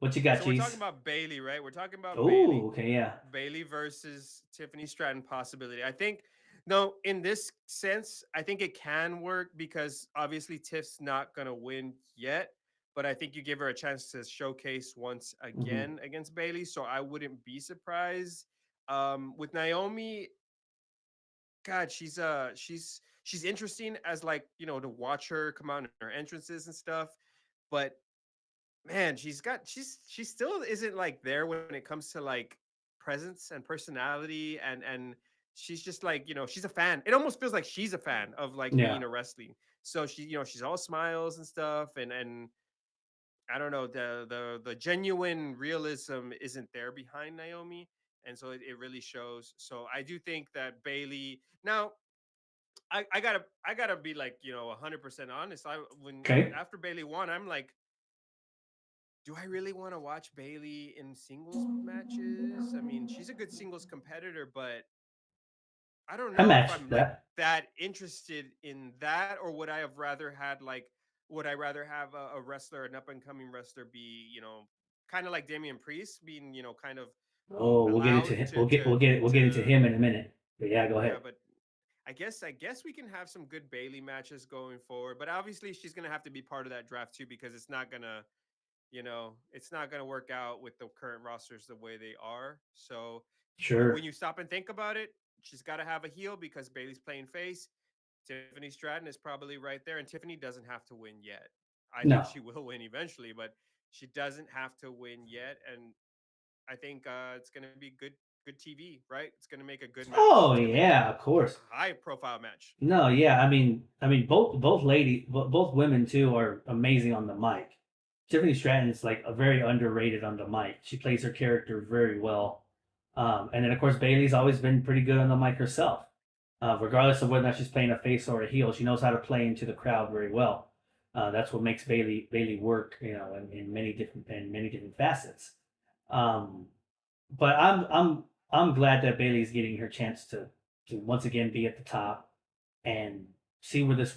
What you got, so we're talking Cheese? about Bailey, right? We're talking about Oh, Bailey. okay, yeah. Bailey versus Tiffany Stratton possibility. I think no, in this sense, I think it can work because obviously Tiff's not gonna win yet, but I think you give her a chance to showcase once Hmm. again against Bailey. So I wouldn't be surprised. With Naomi, God, she's interesting as like to watch her come out in her entrances and stuff, but man, she still isn't like there when it comes to like presence and personality and she's just like, she's a fan. It almost feels like she's a fan of like Yeah, being a wrestling. So she's all smiles and stuff and I don't know, the genuine realism isn't there behind Naomi. And so it really shows. So I do think that Bailey now I gotta be like, 100% honest. I when okay. after Bailey won, I'm like, do I really want to watch Bailey in singles matches? I mean, she's a good singles competitor, but I don't I know if matched I'm like that. that interested in that, or would I have rather had like, would I rather have a wrestler, an up and coming wrestler, be kind of like Damian Priest, being kind of Oh, we'll get into allowed him. to to We'll get into to him in a minute. But yeah, go yeah, ahead. but I guess we can have some good Bailey matches going forward. But obviously, she's gonna have to be part of that draft too because it's not going to work out with the current rosters the way they are. So when Sure. you stop and think about it, she's got to have a heel because Bailey's playing face. Tiffany Stratton is probably right there, and Tiffany doesn't have to win yet. I think No. she will win eventually, but she doesn't have to win yet, and I think it's going to be good TV, right? It's going to make a good match. Oh It's going to make yeah, of a course. high profile match. No, yeah. I mean, both women too are amazing on the mic. Tiffany Stratton is like a very underrated on the mic. She plays her character very well. And then of course Bailey's always been pretty good on the mic herself. Regardless of whether or not she's playing a face or a heel, she knows how to play into the crowd very well. That's what makes Bailey work, in many different facets. Um, but I'm glad that Bailey's getting her chance to once again be at the top and see where this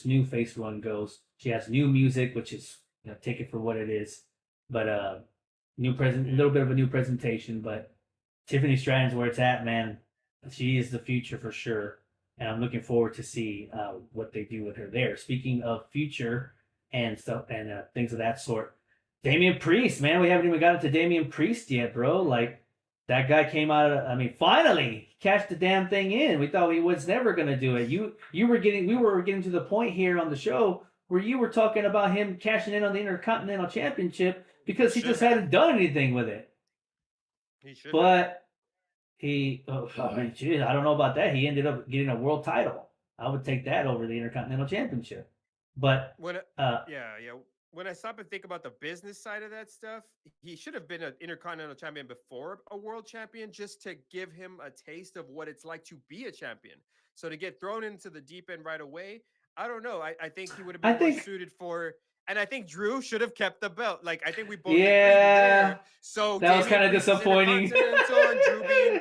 new face run goes. She has new music, which is, take it for what it is, but a Yeah. little bit of a new presentation. But Tiffany Stratton's where it's at, man. She is the future for sure, and I'm looking forward to see what they do with her there. Speaking of future and stuff and things of that sort, Damian Priest, man, we haven't even got into Damian Priest yet, bro. Like that guy came out of, I mean, finally cashed the damn thing in. We thought he was never gonna do it. We were getting to the point here on the show where you were talking about him cashing in on the Intercontinental Championship He because he should just have. hadn't done anything with it. He should have. But I mean, geez, I don't know about that. He ended up getting a world title. I would take that over the Intercontinental Championship. But When uh, yeah. When I stop and think about the business side of that stuff, he should have been an intercontinental champion before a world champion just to give him a taste of what it's like to be a champion. So to get thrown into the deep end right away, I don't know. I think he would have I been more think, suited for, and I think Drew should have kept the belt. Like I think we both agree there. yeah, So that was Damian kind of Priest is disappointing. intercontinental and Drew being,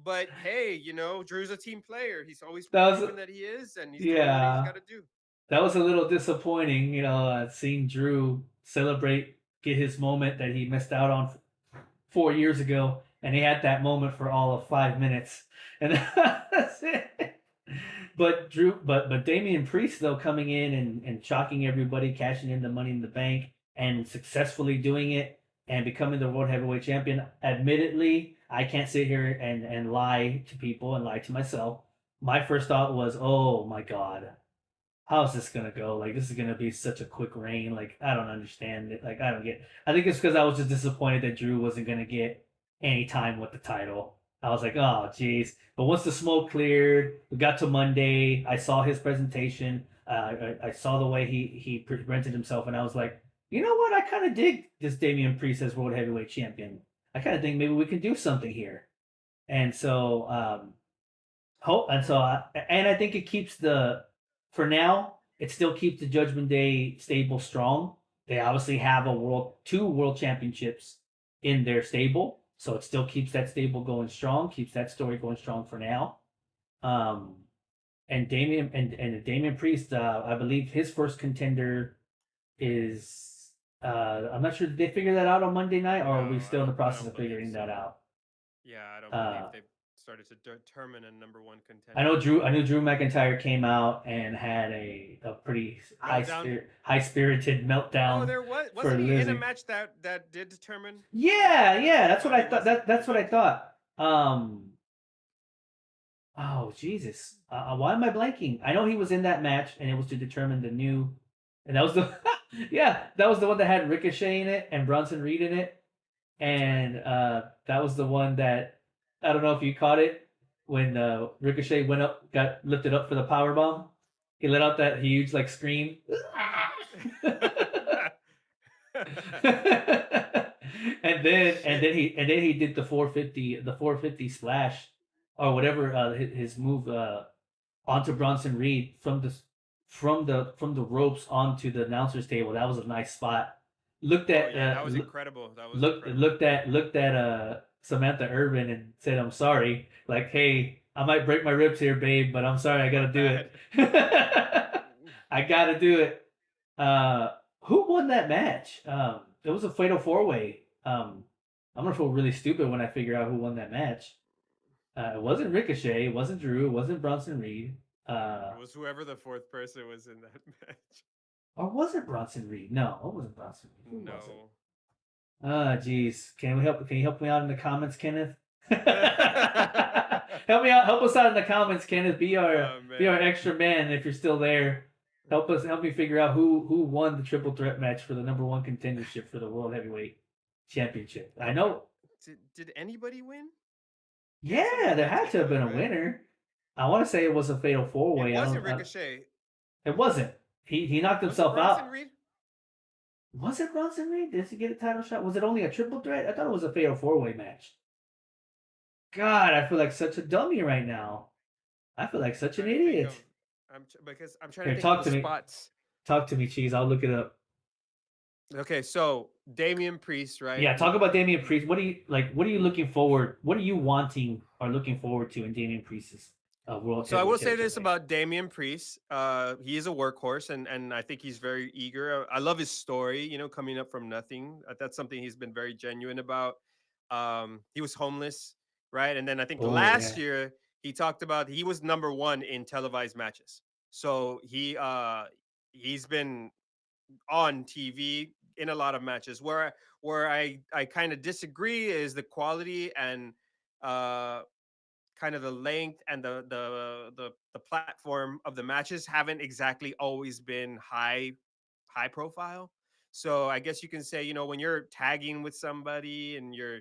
but hey, Drew's a team player. He's always that was, proven that he is, and he's doing what he's yeah, got to do. that was a little disappointing. Seeing Drew celebrate, get his moment that he missed out on 4 years ago, and he had that moment for all of 5 minutes, and that's it. But Damian Priest though coming in and shocking everybody, cashing in the Money in the Bank, and successfully doing it and becoming the world heavyweight champion. Admittedly, I can't sit here and lie to people and lie to myself. my first thought was, oh my god, how's this gonna go? Like this is gonna be such a quick reign. Like I don't understand it. Like I don't get. I think it's because I was just disappointed that Drew wasn't gonna get any time with the title. I was like, oh jeez. But once the smoke cleared, we got to Monday. I saw his presentation. I saw the way he presented himself, and I was like, you know what? I kind of dig this Damian Priest as World Heavyweight Champion. I kind of think maybe we can do something here. And so hope and so and I think it keeps the for now it still keeps the Judgment Day stable strong. They obviously have a two world championships in their stable, so it still keeps that stable going strong, keeps that story going strong for now. Um, and Damian Priest, I believe his first contender is I'm not sure, did they figure that out on Monday night, or are we No, still in the I process don't of believe figuring that so. out? Yeah, I don't believe Uh, they've started to determine a number one I contender know yet. Drew. I knew Drew McIntyre came out and had a pretty Meltdown. high spirited Oh, meltdown there was for wasn't he in a Lizzie. match that did determine Yeah, the yeah, that's what oh, he I thought. was That's what I okay. thought. Oh Jesus, why am I blanking? I know he was in that match, and it was to determine the new, and that was the yeah, that was the one that had Ricochet in it and Bronson Reed in it, That's right. and that was the one that I don't know if you caught it when Ricochet went up, got lifted up for the power bomb. He let out that huge like scream, and then he did the 450 splash or whatever his move onto Bronson Reed from the ropes onto the announcer's table. That was a nice spot. Looked Oh at yeah, that was incredible. That was looked incredible. looked at Samantha Urban and said, "I'm sorry. Like, hey, I might break my ribs here, babe, but I'm sorry. I My gotta do it. bad. I gotta do it." Uh, who won that match? It was a fatal four way. I'm gonna feel really stupid when I figure out who won that match. It wasn't Ricochet. It wasn't Drew. It wasn't Bronson Reed. It was whoever the fourth person was in that match. Or was it Bronson Reed? No, it wasn't Bronson Reed. Who was it? No. Ah, geez. Can you help me out in the comments, Kenneth? Oh Help me out. Help us out in the comments, Kenneth. Be our man. extra man if you're still there. Help me figure out who won the triple threat match for the number one contendership for the World Heavyweight Championship. I know. Did anybody win? Yeah, Yeah, somebody there had had to to have do it, been a right? winner. I want to say it was a fatal four It way. I wasn't don't. Ricochet. It wasn't. He knocked Was it himself Bronson out. Reed? Was it Bronson Reed? Did he get a title shot? Was it only a triple threat? I thought it was a fatal four way match. God, I feel like such a dummy right now. I feel like such an Trying to think of idiot. because I'm trying to Here, think of talk the to me. spots. Talk to me, Cheese. I'll look it up. Okay, so Damian Priest, right? Yeah, talk about Damian Priest. What do you like? What are you looking forward? What are you wanting or looking forward to in Damian Priest's World So I Heavyweight will say Championship this reign? about Damian Priest. He is a workhorse, and I think he's very eager. I love his story. You know, coming up from nothing. That's something he's been very genuine about. He was homeless, right? And then I think Oh last yeah, year he talked about he was number one in televised matches. So he's been on TV in a lot of matches. Where I kind of disagree is the quality and uh kind of the length and the platform of the matches haven't exactly always been high profile. So I guess you can say, you know, when you're tagging with somebody and you're,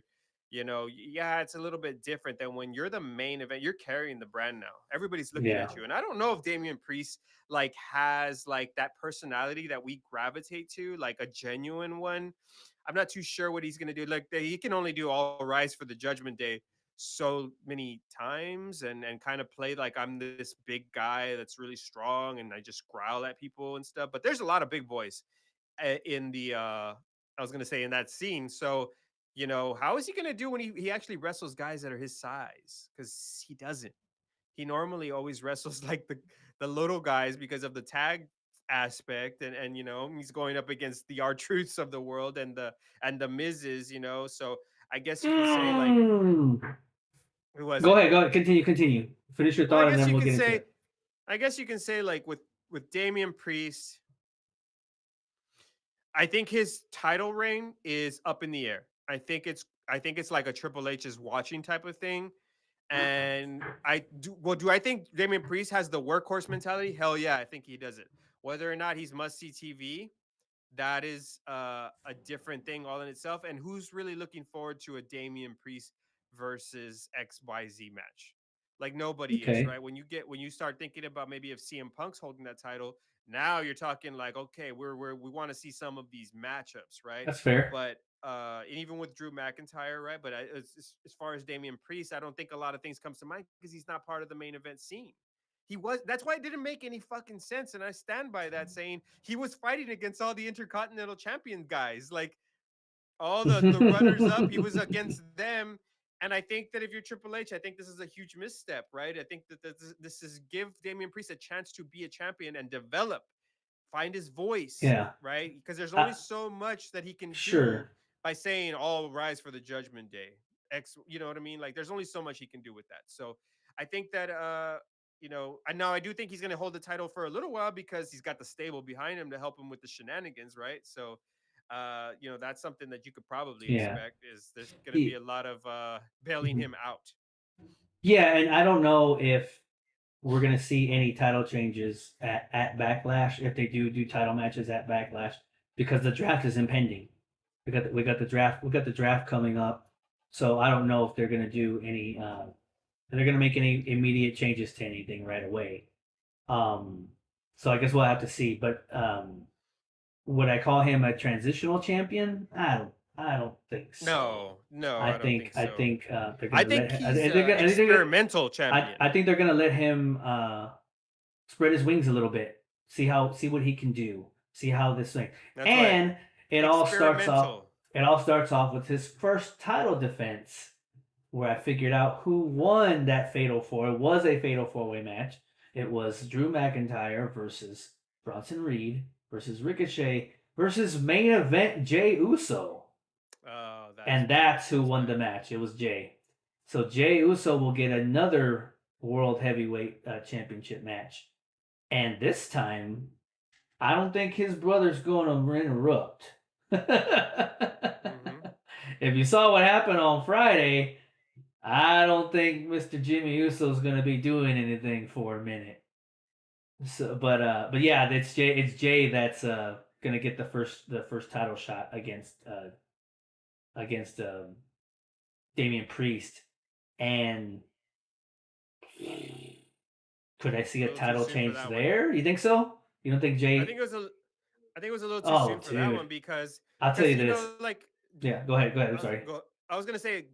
you know, yeah, it's a little bit different than when you're the main event. You're carrying the brand now. Everybody's looking yeah, at you. And I don't know if Damian Priest like has like that personality that we gravitate to, like a genuine one. I'm not too sure what he's gonna do. Like he can only do all rise for the judgment day so many times and kind of play like I'm this big guy that's really strong and I just growl at people and stuff. But there's a lot of big boys in the I was gonna say in that scene. So you know, how is he gonna do when he actually wrestles guys that are his size? Because he doesn't. He normally always wrestles like the little guys because of the tag aspect and you know he's going up against the R truths of the world and the Miz's, you know. So I guess you can say like Mm. who was Go it? ahead. Go ahead. Continue. Continue. Finish your Well, thought, and then we'll get into it. I guess you can say like with Damian Priest, I think his title reign is up in the air. I think it's like a Triple H is watching type of thing. And do I think Damian Priest has the workhorse mentality? Hell yeah, I think he does it. Whether or not he's must see TV, that is a different thing all in itself. And who's really looking forward to a Damian Priest versus XYZ match? Like nobody is, Okay, right? When you start thinking about maybe if CM Punk's holding that title, now you're talking like, okay, we want to see some of these matchups, right? that's fair. But and even with Drew McIntyre, right? But as far as Damian Priest, I don't think a lot of things comes to mind because he's not part of the main event scene. He was. That's why it didn't make any fucking sense, and I stand by that. Saying he was fighting against all the Intercontinental Champion guys, like all the runners up. He was against them, and I think that if you're Triple H, I think this is a huge misstep, right? I think that this is give Damian Priest a chance to be a champion and develop, find his voice, Yeah, right? Because there's only uh, so much that he can do sure. by saying all rise for the judgment day. X, you know what I mean? Like there's only so much he can do with that. So I think that I know I do think he's gonna hold the title for a little while because he's got the stable behind him to help him with the shenanigans, right? So that's something that you could probably Yeah. expect is there's gonna be Y- a lot of bailing mhm. him out. Yeah, and I don't know if we're gonna see any title changes at Backlash if they do title matches at Backlash because the draft is impending. We got the draft coming up, so I don't know if they're gonna do any. They're gonna make any immediate changes to anything right away. Um, so I guess we'll have to see. But would I call him a transitional champion? I don't think so. No, no, I I don't think think I so. think they're I gonna think let. he's experimental champion. I think they're gonna let him spread his wings a little bit. See what he can do. See how this thing. That's right. And it all starts off. Experimental. It all starts off with his first title defense, where I figured out who won that fatal four. It was a fatal four-way match. It was Drew McIntyre versus Bronson Reed versus Ricochet versus main event Jey Uso. Oh, that's And right. that's who That's won right. the match. It was Jey. So Jey Uso will get another World Heavyweight Championship match. And this time, I don't think his brother's going to interrupt. Hmm. If you saw what happened on Friday, I don't think Mr. Jimmy Uso is going to be doing anything for a minute. So, but yeah, it's Jey. It's Jey that's going to get the first title shot against Damian Priest. And could I see A a little too title soon for change that one. there? You think so? You don't think I think Jey? it was a I think it was a little too Oh, soon for that dude. one because I'll tell you this. like Yeah, go ahead. Go ahead. I'm I was sorry. go I was gonna say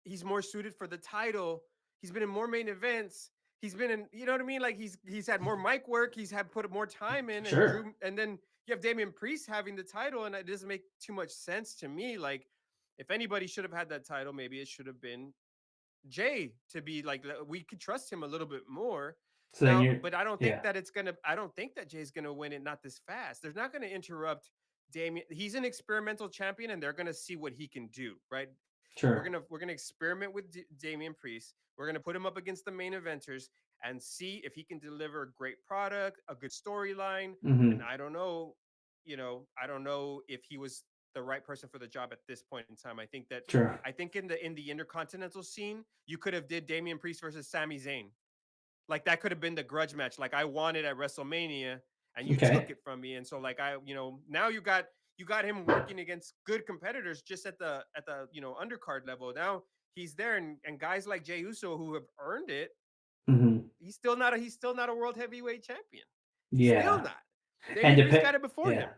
he's more suited for the title. He's been in more main events. He's been in, you know what I mean? Like he's had more mic work. He's had put more time in, and Sure. Drew, and then you have Damian Priest having the title, and it doesn't make too much sense to me. Like if anybody should have had that title, maybe it should have been Jay to be like we could trust him a little bit more. So then Now, you're, but yeah, I don't think that Jay's gonna win it not this fast. They're not gonna interrupt Damien. He's an experimental champion and they're gonna see what he can do, right? sure. We're gonna experiment with Damian Priest. We're gonna put him up against the main eventers and see if he can deliver a great product, a good storyline. And Hmm. I don't know if he was the right person for the job at this point in time. Sure. I think in the intercontinental scene, you could have did Damian Priest versus Sami Zayn. Like that could have been the grudge match. Like I wanted at WrestleMania, and you took Okay. it from me. And so like now you got him working against good competitors just at the undercard level. Now he's there, and guys like Jey Uso who have earned it, Hmm. he's still not a world heavyweight champion. He's still Yeah. not. And Damian Priest got it before yeah, him.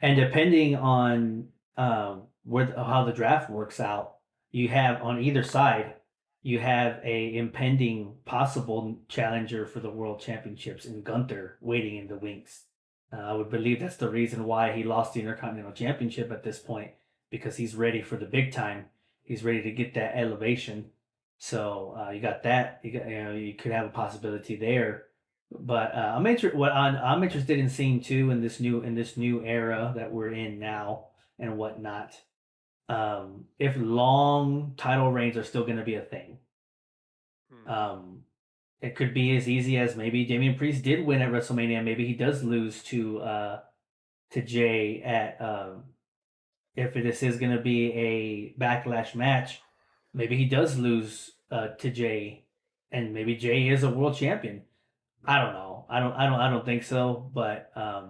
and depending on how the draft works out, you have on either side, you have a impending possible challenger for the world championships in Gunther waiting in the wings. I would believe that's the reason why he lost the Intercontinental Championship at this point because he's ready for the big time. He's ready to get that elevation. So you got that. You could have a possibility there. But I'm interested in seeing too in this new era that we're in now and whatnot. If long title reigns are still going to be a thing. Hmm. Um, it could be as easy as maybe Damian Priest did win at WrestleMania. Maybe he does lose to Jay at if this is going to be a backlash match. Maybe he does lose to Jay, and maybe Jay is a world champion. I don't know. I don't think so. But I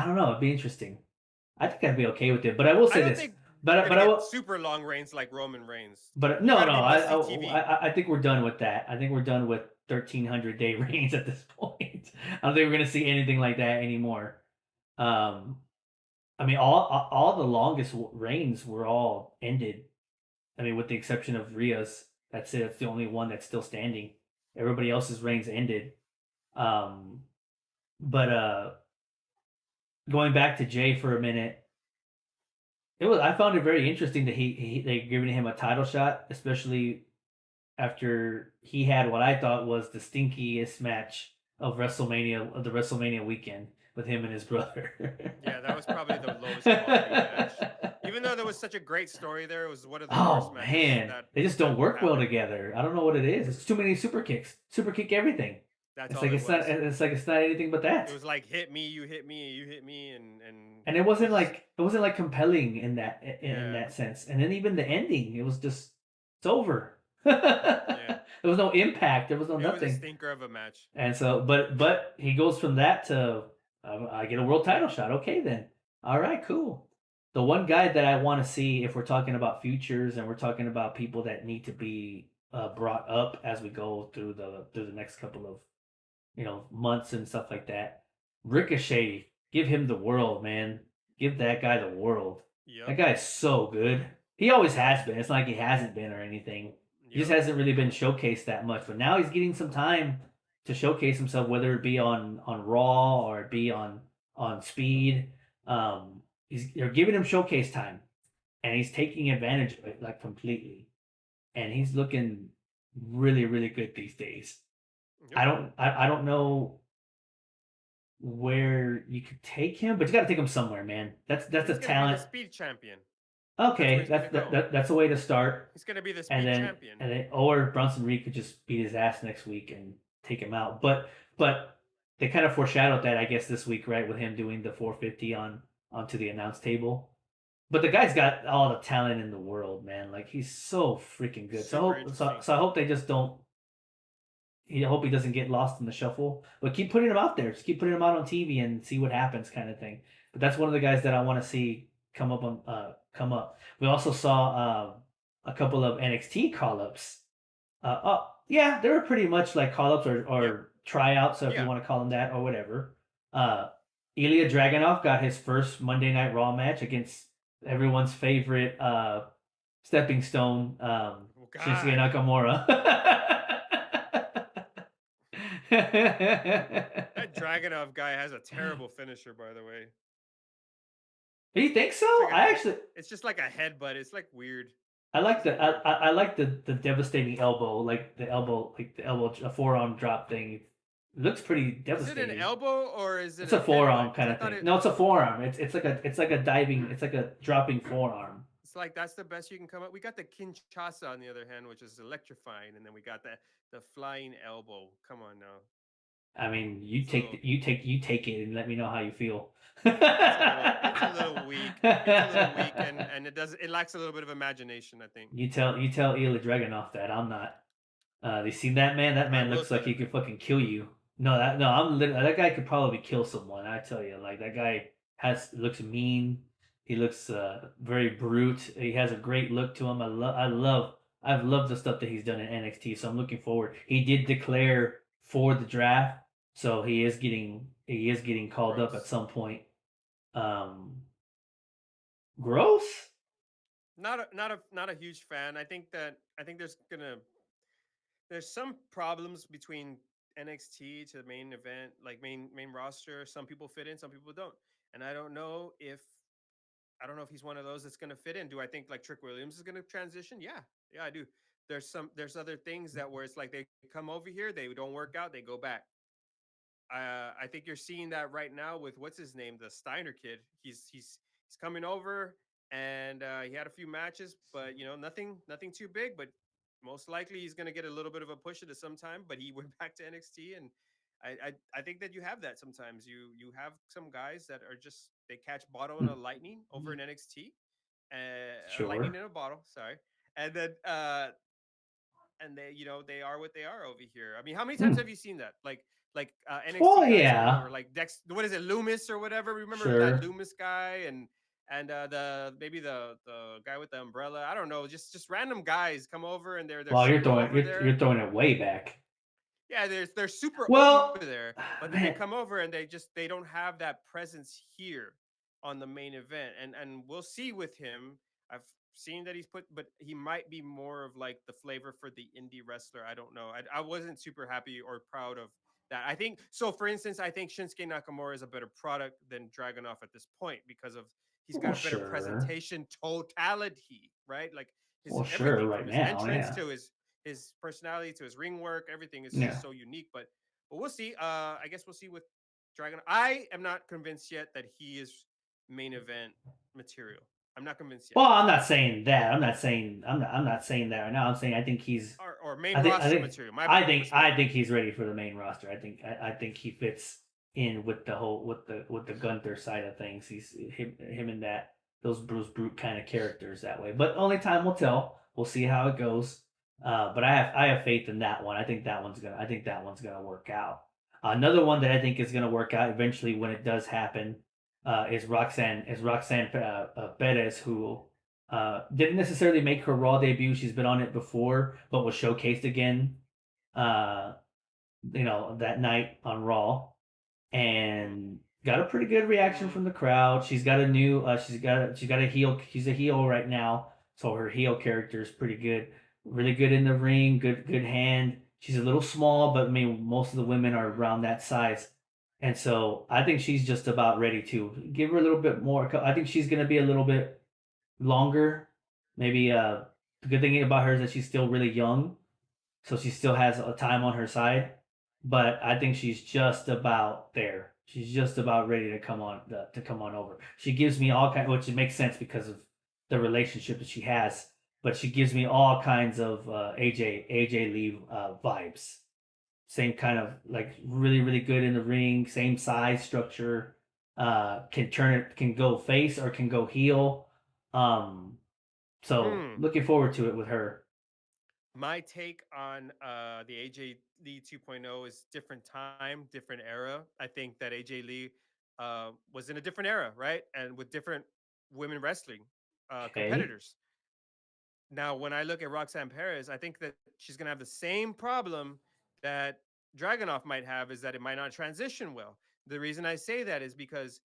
don't know. It'd be interesting. I think I'd be okay with it. But I will I say don't this. think we're But gonna I get will. super long reigns like Roman Reigns. But You no, got no. to be must see TV. I think we're done with that. I think we're done with 1,300 day reigns at this point. I don't think we're gonna see anything like that anymore. Um, I mean, all the longest reigns were all ended. I mean, with the exception of Rhea's. That's it. That's the only one that's still standing. Everybody else's reigns ended. Um, but going back to Jay for a minute, it was I found it very interesting that they giving him a title shot, especially after he had what I thought was the stinkiest match of the WrestleMania weekend with him and his brother. Yeah, that was probably the lowest quality match. Even though there was such a great story there, it was one of the worst Oh matches man, that they just that don't work well happened. together. I don't know what it is. It's too many super kicks. Super kick everything. That's It's all like it it's not. was. It's like it's not anything but It that. was like hit me, you hit me, you hit me, and And it it wasn't was like compelling in yeah, that sense. And then even the ending, it was just it's over. there yeah. was no impact. There was no It was a nothing. stinker of a match. And so, but he goes from that to I get a world title shot. Okay, then. All right, cool. The one guy that I want to see, if we're talking about futures and we're talking about people that need to be brought up as we go through the next couple of months and stuff like that. Ricochet, give him the world, man. Give that guy the world. That Yep, guy is so good. He always has been. It's not like he hasn't been or anything. He just yep. hasn't really been showcased that much. But now he's getting some time to showcase himself, whether it be on Raw or it be on Speed. They're giving him showcase time, and he's taking advantage of it like completely. And he's looking really really good these days. Yep. I don't know where you could take him, but you got to take him somewhere, man. That's a He's gonna be the talent. speed champion. That's where Okay, he's gonna go. that's a way to start, He's gonna be the speed champion. or Bronson Reed could just beat his ass next week and take him out. But they kind of foreshadowed that I guess this week, right, with him doing the 450 onto the announce table. But the guy's got all the talent in the world, man. Like he's so freaking good. Super interesting. So I hope they just don't I hope he doesn't get lost in the shuffle. But keep putting him out there. Just keep putting him out on TV and see what happens, kind of thing. But that's one of the guys that I want to see come up. We also saw a couple of NXT call ups. Yeah, they were pretty much like call ups Yep. or tryouts, so if you Yeah. want to call them that or whatever. Ilya Dragunov got his first Monday Night Raw match against everyone's favorite stepping stone, Oh Shinsuke God. Nakamura. That Dragonov guy has a terrible finisher, by the way. You think so? It's like a I head. actually It's just like a headbutt. It's like weird. I like It's the weird. I like the devastating elbow, like the elbow a forearm drop thing. It looks pretty Is it an devastating. elbow or is it It's a a headbutt? forearm Because kind I of thought thing. it. No, it's a forearm. It's like a diving. It's like a dropping forearm. It's like that's the best you can come up. We got the Kinshasa on the other hand, which is electrifying, and then we got the flying elbow. Come on now. I mean, It's a little. you take it and let me know how you feel. It's a little weak. It's a little weak, and it lacks a little bit of imagination. I think. You tell Ilya Dragunov that I'm not. You seen that man? That I man will looks like tell he him could that. fucking kill you. No, that guy could probably kill someone. I tell you, like that guy looks mean. He looks very brute. He has a great look to him. I've loved the stuff that he's done in NXT. So I'm looking forward. He did declare for the draft, so he is getting called up at Gross. some point. Um, Gross. Not a huge fan. I think there's some problems between NXT to the main event, like main roster. Some people fit in, some people don't. And I don't know if he's one of those that's going to fit in. Do I think like Trick Williams is going to transition? Yeah. Yeah, I do. There's other things that where it's like they come over here, they don't work out, they go back. I think you're seeing that right now with what's his name, the Steiner kid. He's coming over, and he had a few matches, but nothing too big. But most likely he's going to get a little bit of a push at some time. But he went back to NXT, and I think that you have that sometimes. You have some guys that are just they catch bottle in a lightning over in NXT, lightning Sure. in a bottle. Sorry. and then and they, they are what they are over here. I mean, how many times Hmm. have you seen that? Like Oh NXT guys coming yeah, over, like Dex, what is it, Loomis or whatever? Remember that sure. Loomis guy, and the maybe the guy with the umbrella. I don't know, just random guys come over and they're Well, super over you're there. throwing it way back. Yeah, they're super over Well, there, but then they man. come over and they don't have that presence here on the main event, and we'll see with him. I've seen that he's put, but he might be more of like the flavor for the indie wrestler. I don't know. I wasn't super happy or proud of that. I think so. For instance, I think Shinsuke Nakamura is a better product than Dragunov at this point because of he's got Well, a better sure. presentation totality, right? Like his Well, sure. everything Right from his now, entrance yeah, to his personality to his ring work, everything is yeah. just so unique. But we'll see. I guess we'll see with Dragon. I am not convinced yet that he is main event material. I'm not convinced yet. Well, I'm not saying that. I'm not saying that right now. I'm saying I think he's. Or main I think. I roster think. material. My mistake. I think he's ready for the main roster. I think he fits in with the whole with the Gunther side of things. He's him and that those Bruce Brute kind of characters that way. But only time will tell. We'll see how it goes. But I have faith in that one. I think that one's gonna work out. Another one that I think is gonna work out eventually when it does happen is Roxanne Perez, who didn't necessarily make her Raw debut. She's been on it before, but was showcased again. Uh, that night on Raw, Mm, and got a pretty good reaction mm, from the crowd. She's got a new. She's got a heel. She's a heel right now, so her heel character is pretty good. Really good in the ring. Good hand. She's a little small, but I mean most of the women are mm, around that size. And so I think she's just about ready to give her a little bit more. I think she's going to be a little bit longer. Maybe the good thing about her is that she's still really young, so she still has a time on her side. But I think she's just about there. She's just about ready to come on over. She gives me all kind, which it makes sense because of the relationship that she has. But she gives me all kinds of AJ Lee vibes. Same kind of like really good in the ring. Same size structure. Can turn it, can go face or can go heel. Um, so mm. looking forward to it with her. My take on the AJ Lee 2.0 is different time, different era. I think that AJ Lee was in a different era, right? And with different women wrestling Okay. competitors. Now, when I look at Roxanne Perez, I think that she's going to have the same problem that Dragunov might have, is that it might not transition well. The reason I say that is because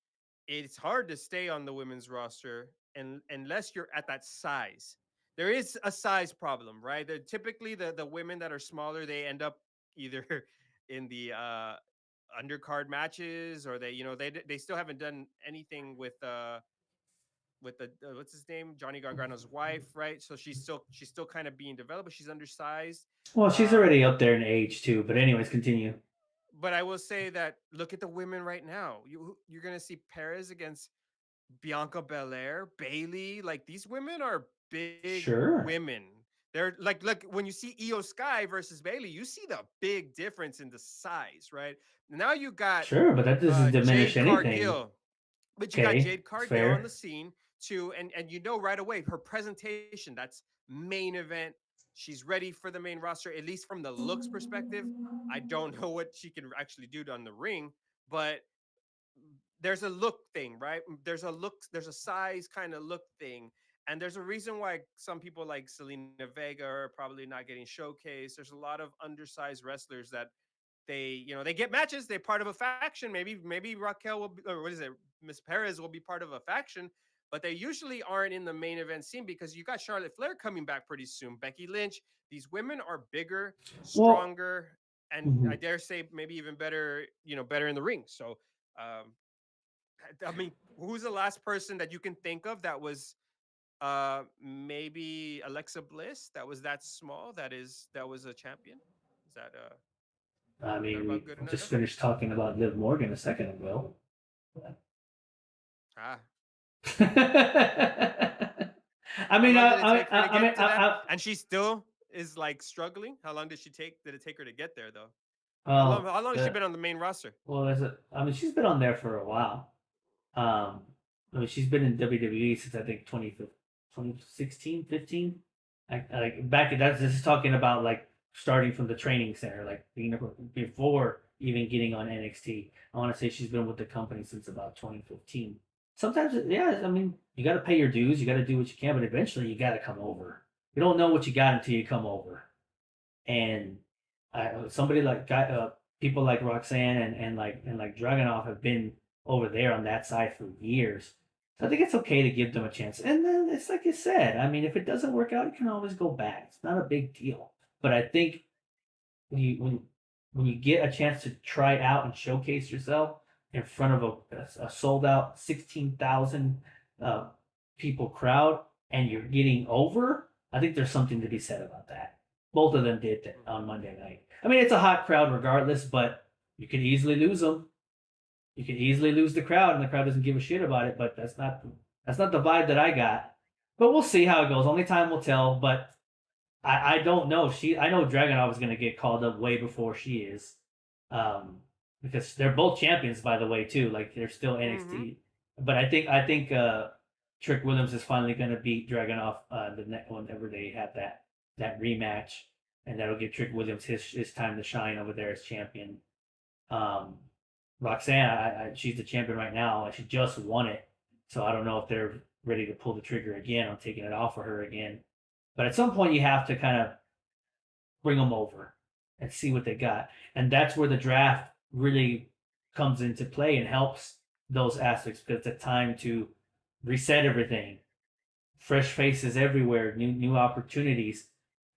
it's hard to stay on the women's roster unless you're at that size. There is a size problem, right? Typically, the women that are smaller, they end up either in the undercard matches, or they still haven't done anything with the what's his name, Johnny Gargano's wife, right? So she's still kind of being developed, but she's undersized. Well, she's Um, already up there in age too. But anyways, continue. but I will say that look at the women right now. You're gonna see Perez against Bianca Belair, Bailey. Like these women are big Sure, women. They're like when you see Io Sky versus Bailey, you see the big difference in the size, right? Now you got sure, but that doesn't diminish Jade anything. Cargill. But you got Okay, Jade it's Cargill on the fair. scene too, and you know right away her presentation. That's main event. She's ready for the main roster, at least from the looks perspective. I don't know what she can actually do on the ring, but there's a look thing, right? There's a size kind of look thing. And there's a reason why some people like Selena Vega are probably not getting showcased. There's a lot of undersized wrestlers that they get matches. They're part of a faction. Maybe Raquel will be, or what is it? Miss Perez will be part of a faction, but they usually aren't in the main event scene because you got Charlotte Flair coming back pretty soon. Becky Lynch. These women are bigger, Well, stronger, and I mhm. dare say maybe even better. Better in the ring. So, um, I mean, who's the last person that you can think of that was maybe Alexa Bliss, that was that small, that was a champion? Is I that mean, about we good just enough? finished talking about Liv Morgan a second ago. Ah, I how mean, long did it take her to I mean, get to that? And she still is like struggling. How long did it take her to get there though? well, How long has she been on the main roster? there's a. I mean, she's been on there for a while. Um, I mean, she's been in WWE since I think 2016, 15. like back that's this is talking about like starting from the training center, like before even getting on NXT. I want to say she's been with the company since about 2015. Sometimes, yeah, I mean, you got to pay your dues, you got to do what you can, but eventually you got to come over. You don't know what you got until you come over. And somebody like people like Roxanne and like Dragunov have been over there on that side for years. So I think it's okay to give them a chance. And then it's like you said. I mean, if it doesn't work out, you can always go back. It's not a big deal. But I think when you get a chance to try out and showcase yourself in front of a sold out 16,000 uh, people crowd and you're getting over, I think there's something to be said about that. Both of them did that on Monday night. I mean, it's a hot crowd regardless, but you can easily lose them. You can easily lose the crowd, and the crowd doesn't give a shit about it. But that's not the vibe that I got. But we'll see how it goes. Only time will tell. But I don't know. I know Dragunov is going to get called up way before she is, um, because they're both champions, by the way, too. Like they're still Mm-hmm. NXT. But I think Trick Williams is finally going to beat Dragunov the next whenever they have that rematch, and that'll give Trick Williams his time to shine over there as champion. Um, Roxanne, she's the champion right now. She just won it, so I don't know if they're ready to pull the trigger again on taking it off of her again. But at some point, you have to kind of bring them over and see what they got, and that's where the draft really comes into play and helps those aspects because it's a time to reset everything, fresh faces everywhere, new opportunities.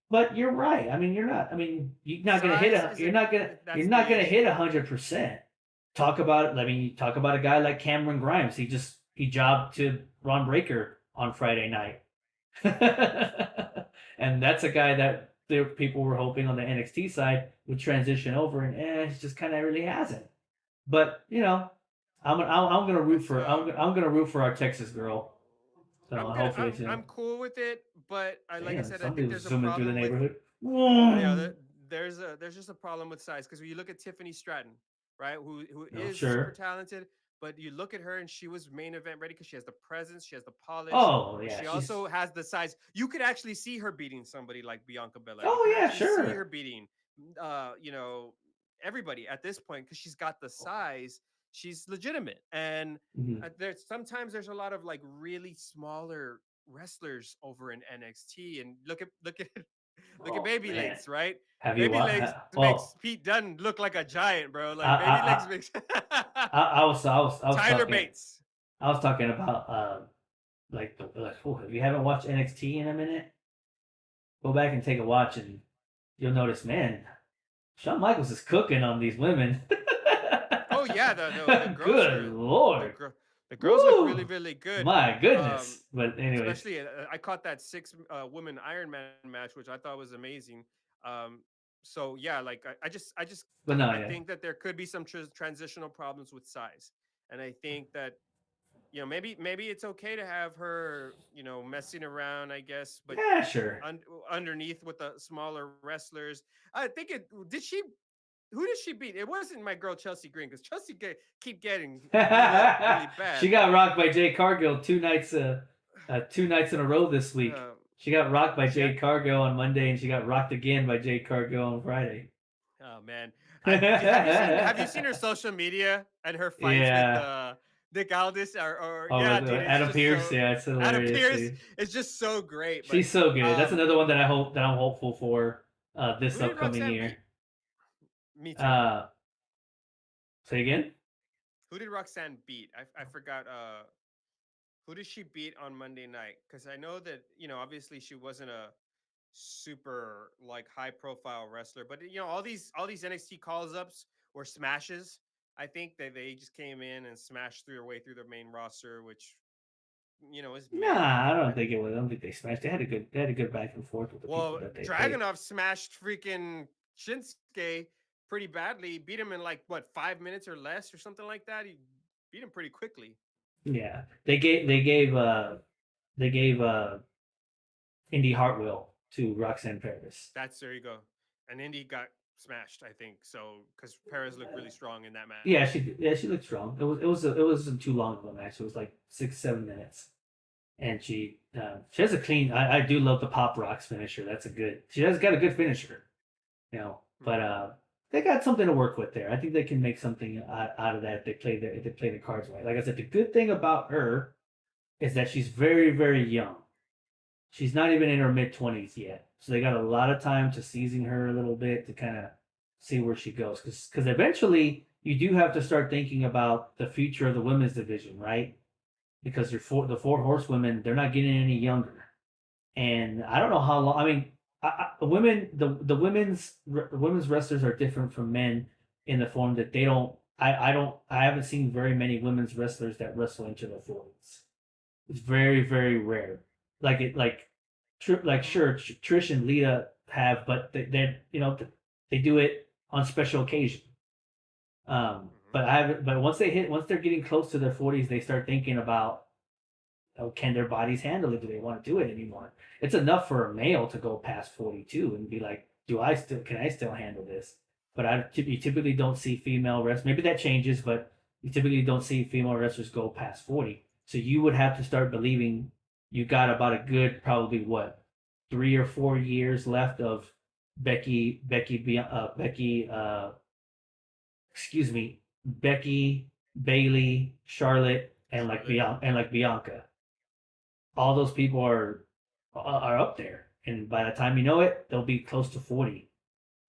But you're right. I mean, you're not. I mean, you're not gonna hit Size a. is You're a not gonna. You're that's not the gonna hit issue. 100%. Talk about. I mean, you talk about a guy like Cameron Grimes. He jobbed to Ron Breaker on Friday night, and that's a guy that there people were hoping on the NXT side would transition over, and it just kind of really hasn't. But I'm gonna root That's for I'm gonna root for our Texas girl. So I'm gonna hopefully, I'm cool with it, but like I damn, said, I somebody think was there's a zooming through the problem with neighborhood. yeah, there's just a problem with size because when you look at Tiffany Stratton, right, who No, is super sure. talented, but you look at her and she was main event ready because she has the presence, she has the polish, Oh but yeah, she she's. also has the size. You could actually see her beating somebody like Bianca Belair. You Oh could yeah, actually see her sure. beating, you know, everybody at this point because she's got the size. She's legitimate, and Mhm. there's a lot of like really smaller wrestlers over in NXT, and look at look at Oh Baby man, Legs, right? have you Baby watched? Legs makes Well, Pete Dunne look like a giant, bro. I Like Baby Legs I makes I was Tyler talking Bates. about if you haven't watched NXT in a minute, go back and take a watch and you'll notice, man, Shawn Michaels is cooking on these women. Oh yeah, the girls Good are the lord, girl the girls look really woo, really good. my Um, goodness. But anyways, especially I caught that six woman Iron Man match, which I thought was amazing. Um, so yeah, like but no, I yeah, think that there could be some transitional problems with size, and I think that maybe it's okay to have her messing around, I guess, but yeah, sure. underneath with the smaller wrestlers. I think it did she who did she beat? It wasn't my girl Chelsea Green because keep getting beat up really She bad. got rocked by Jade Cargill 2 nights in a row this week. Uh, She got rocked by she had Jade Cargill on Monday, and she got rocked again by Jade Cargill on Friday. oh man, have you seen her social media and her fights with Yeah. Nick Aldis or Oh, yeah, with dude, it's Adam just Pierce. so Yeah, it's Adam hilarious, Pierce dude. is just so great. But She's so good. That's um, another one that I'm hopeful for this who did upcoming Roxanne year. beat? Me too. Uh, say again. Who did Roxanne beat? I forgot. Who did she beat on Monday night? Because I know that obviously she wasn't a super like high profile wrestler, but all these NXT calls ups were smashes. I think that they just came in and smashed through their way through their main roster, which is meh. Nah, I don't I think it was. I don't think they smashed. They had a good back and forth with the people well, that they played. Dragunov smashed freaking Shinsuke pretty badly. Beat him in like what 5 minutes or less or something like that. He beat him pretty quickly. Yeah, they gave Indy Hartwell to Roxanne Paris. That's there you go. And Indy got smashed, I think. So because Perez looked really strong in that Yeah, match. she looked strong. It wasn't too long of a match. It was like 6 7 minutes. and she has a clean. I do love the Pop Rocks finisher. That's a good. She has got a good finisher, you know. But Mhm. they got something to work with there. I think they can make something out of that if they play the cards right. Like I said, the good thing about her is that she's very very young. She's not even in her mid 20s yet, so they got a lot of time to season her a little bit to kind of see where she goes. Because eventually you do have to start thinking about the future of the women's division, right? Because the four horsewomen, they're not getting any younger, and I don't know how long. I mean, women the women's wrestlers are different from men in the form that they don't. I haven't seen very many women's wrestlers that wrestle into their 40s. It's very very rare. Like it like Mhm. sure Trish and Lita have, but they're they do it on special occasion. Mhm. But once they're getting close to their 40s, they start thinking about, oh, can their bodies handle it? Do they want to do it anymore? It's enough for a male to go past 42 and be like, can I still handle this? But you typically don't see female wrestlers. Maybe that changes, but you typically don't see female wrestlers go past 40. So you would have to start believing you got about a good, probably what, 3 or 4 years left of Becky, excuse me, Becky, Bailey, Charlotte, and Charlotte. like Bianca. All those people are up there, and by the time you know it, they'll be close to 40.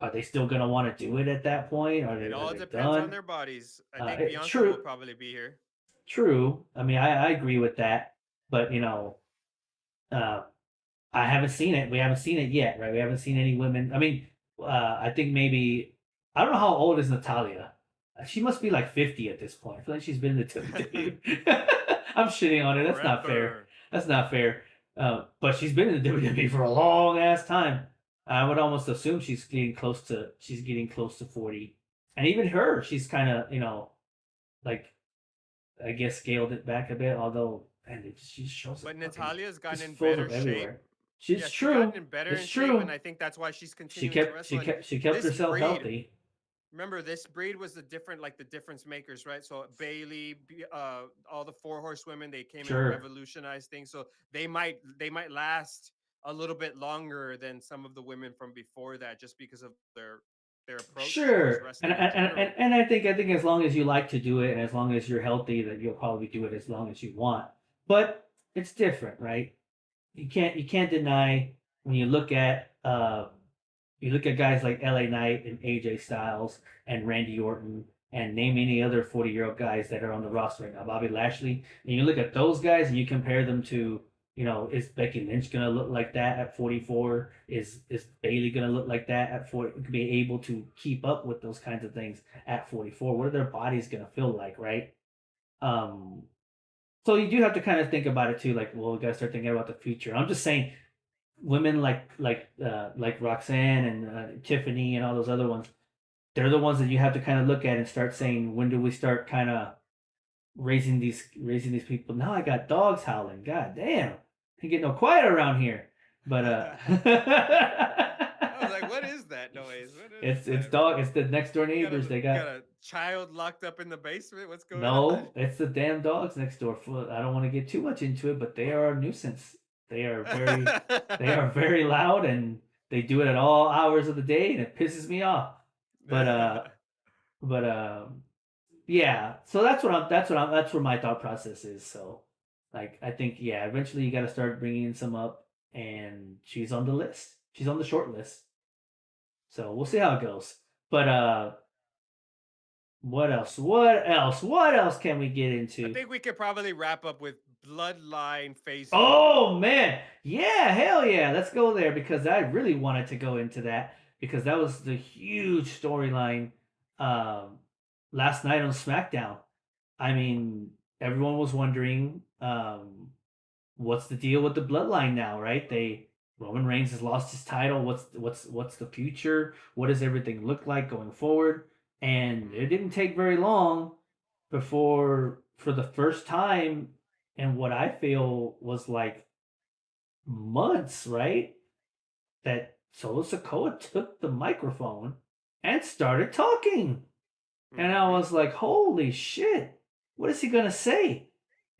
Are they still gonna want to do it at that point? It Are all they depends on done? their bodies. I think Bianca will True, probably be here. true. I mean, I agree with that, but uh, I haven't seen it. We haven't seen it yet, right? We haven't seen any women. I mean, I think maybe I don't know how old is Natalia. She must be like 50 at this point. I feel like she's been in the WWE. I'm shitting on her. That's not fair. Forever. That's not fair. But she's been in the WWE for a long ass time. I would almost assume she's getting close to 40. And even her, she's kind of like I guess scaled it back a bit. Although, man, she shows up But fucking Natalia's gotten just in fills better up shape. everywhere. Yeah, She's she's gotten true. in better It's in shape, and true. I think that's why she's continuing to wrestle. And She kept this herself breed, healthy. remember, this breed was the different, like the difference makers, right? So Bailey, all the four horsewomen, they came and Sure. revolutionized things. So they might last a little bit longer than some of the women from before that, just because of their approach towards Sure. wrestling in general. And I think as long as you like to do it and as long as you're healthy, that you'll probably do it as long as you want. But it's different, right? You can't deny when you look at guys like LA Knight and AJ Styles and Randy Orton and name any other 40-year-old guys that are on the roster right now, Bobby Lashley, and you look at those guys and you compare them to, is Becky Lynch gonna look like that at 44? Is Bailey gonna look like that at 40? Be able to keep up with those kinds of things at 44? What are their bodies gonna feel like, right? Um, so you do have to kind of think about it too, like, well, we gotta start thinking about the future. I'm just saying women like Roxanne and Tiffany and all those other ones, they're the ones that you have to kind of look at and start saying, when do we start kind of raising these people? Now I got dogs howling. God damn, can't get no quiet around here. But I was like, "What is that noise? What is it's that, man? dog. It's the next door You got neighbors. a They you got got a child locked up in the basement? What's going on?" no. It's the damn dogs next door. I don't want to get too much into it, but they are a nuisance. They are they are very loud and they do it at all hours of the day and it pisses me off. But but yeah, so that's where my thought process is. So like I think yeah, eventually you got to start bringing some up and she's on the list. She's on the short list. So we'll see how it goes. But what else? What else? What else can we get I into? think we could probably wrap up with Bloodline Phase 4. Oh man, yeah, hell yeah, let's go there because I really wanted to go into that because that was the huge storyline um, last night on SmackDown. I mean, everyone was wondering what's the deal with the Bloodline now, right? Roman Reigns has lost his title. What's the future? What does everything look like going forward? And it Mhm. didn't take very long before, for the first time, and what I feel was like months, right? That Solo Sokoa took the microphone and started talking. And I Mhm. was like, holy shit, what is he going to say?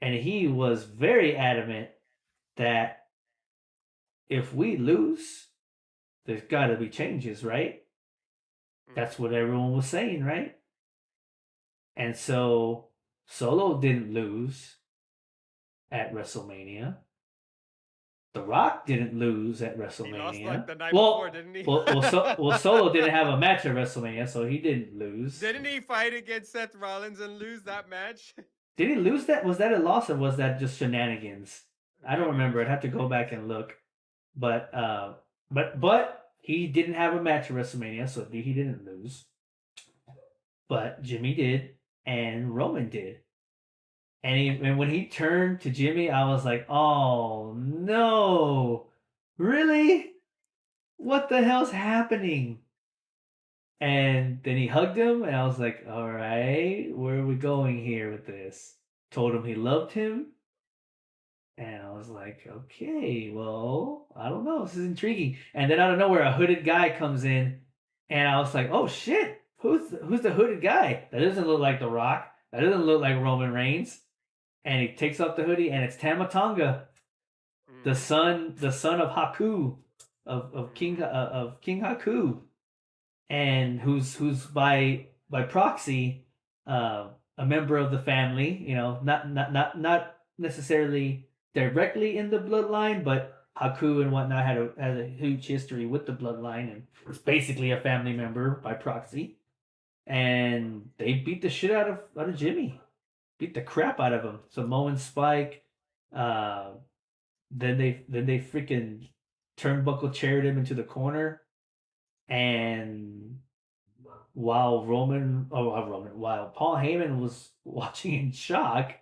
And he was very adamant. that if we lose, there's got to be changes, right? That's what everyone was saying, right? And so Solo didn't lose at WrestleMania. The Rock didn't lose at He lost like WrestleMania. the night before, Well, didn't he? Solo didn't have a match at WrestleMania, so he didn't lose. Didn't he fight against Seth Rollins and lose that match? Did he lose that? Was that a loss or was that just shenanigans? I don't Maybe it remember. was I'd have to go back and look. But but he didn't have a match at WrestleMania, so he didn't lose. But Jimmy did, and Roman did. And when he turned to Jimmy, I was like, "Oh no, really? What the hell's happening?" And then he hugged him, and I was like, "All right, where are we going here with this?" Told him he loved him, and I was like, "Okay, well, I don't know. This is intriguing." And then out of nowhere, a hooded guy comes in, and I was like, "Oh shit, who's the hooded guy? That doesn't look like The Rock. That doesn't look like Roman Reigns." And he takes off the hoodie, and it's Tama Tonga, the son of Haku, of King Haku, and who's by proxy a member of the family. You know, not necessarily directly in the bloodline, but Haku and whatnot had a huge history with the bloodline, and was basically a family member by proxy. And they beat the shit out of Jimmy, beat the crap out of him. Samoan Spike. Uh, then they freaking turnbuckle chaired him into the corner, and while Paul Heyman was watching in shock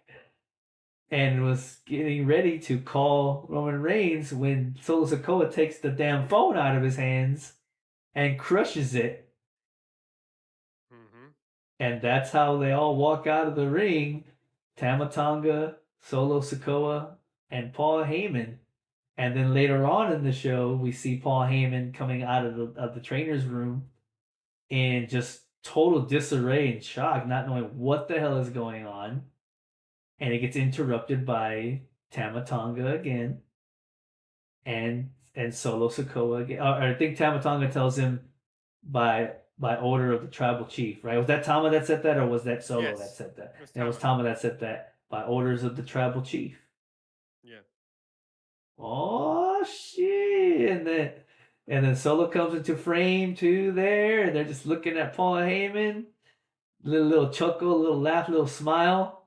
and was getting ready to call Roman Reigns when Solo Sikoa takes the damn phone out of his hands and crushes it. And that's how they all walk out of the ring. Tama Tonga, Solo Sikoa, and Paul Heyman. And then later on in the show, we see Paul Heyman coming out of the trainer's room in just total disarray and shock, not knowing what the hell is going on. And it gets interrupted by Tama Tonga again, and Solo Sikoa again. I think Tama Tonga tells him by order of the tribal chief, right? Was that Tama that said that, or was that Solo that said that? It was Tama that said that, by orders of the tribal chief. Yeah. Oh shit! And then Solo comes into frame too there, and they're just looking at Paul Heyman. Little chuckle, little laugh, little smile.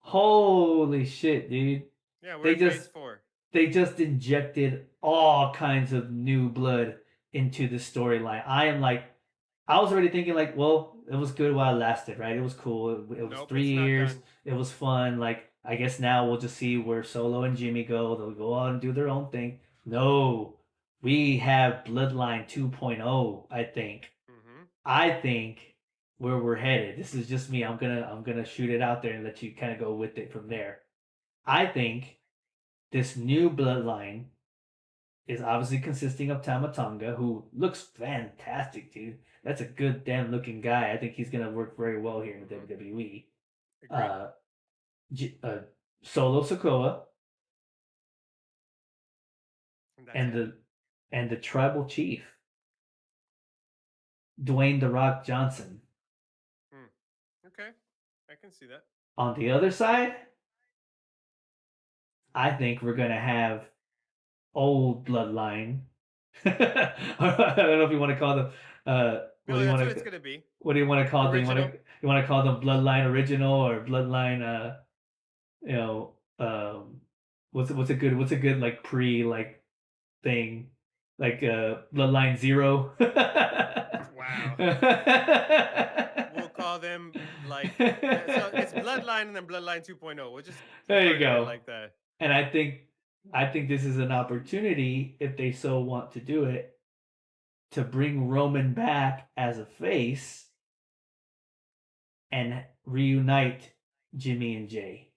Holy shit, dude! Yeah, they we're just phase 4. They just injected all kinds of new blood into the storyline. I was already thinking like, well, it was good while it lasted, right? It was cool. It was 3 years. It was fun. Like, I guess now we'll just see where Solo and Jimmy go. They'll go on and do their own thing. No, we have Bloodline 2.0. I think. I think where we're headed. This is just me. I'm gonna shoot it out there and let you kind of go with it from there. I think this new bloodline is obviously consisting of Tama Tonga, who looks fantastic, dude. That's a good damn looking guy. I think he's gonna work very well here in the WWE. Solo Sikoa and the tribal chief, Dwayne The Rock Johnson. Okay, I can see that. On the other side, I think we're gonna have old bloodline. I don't know if you want to call them. What do you want to? It's gonna be. What do you want to call them? You want to call them bloodline original or bloodline? You know, what's a good like pre like thing, like bloodline 0. Wow. We'll call them like so it's bloodline and then bloodline 2.0. We'll just there you go like that. And I think this is an opportunity, if they so want to do it, to bring Roman back as a face and reunite Jimmy and Jay.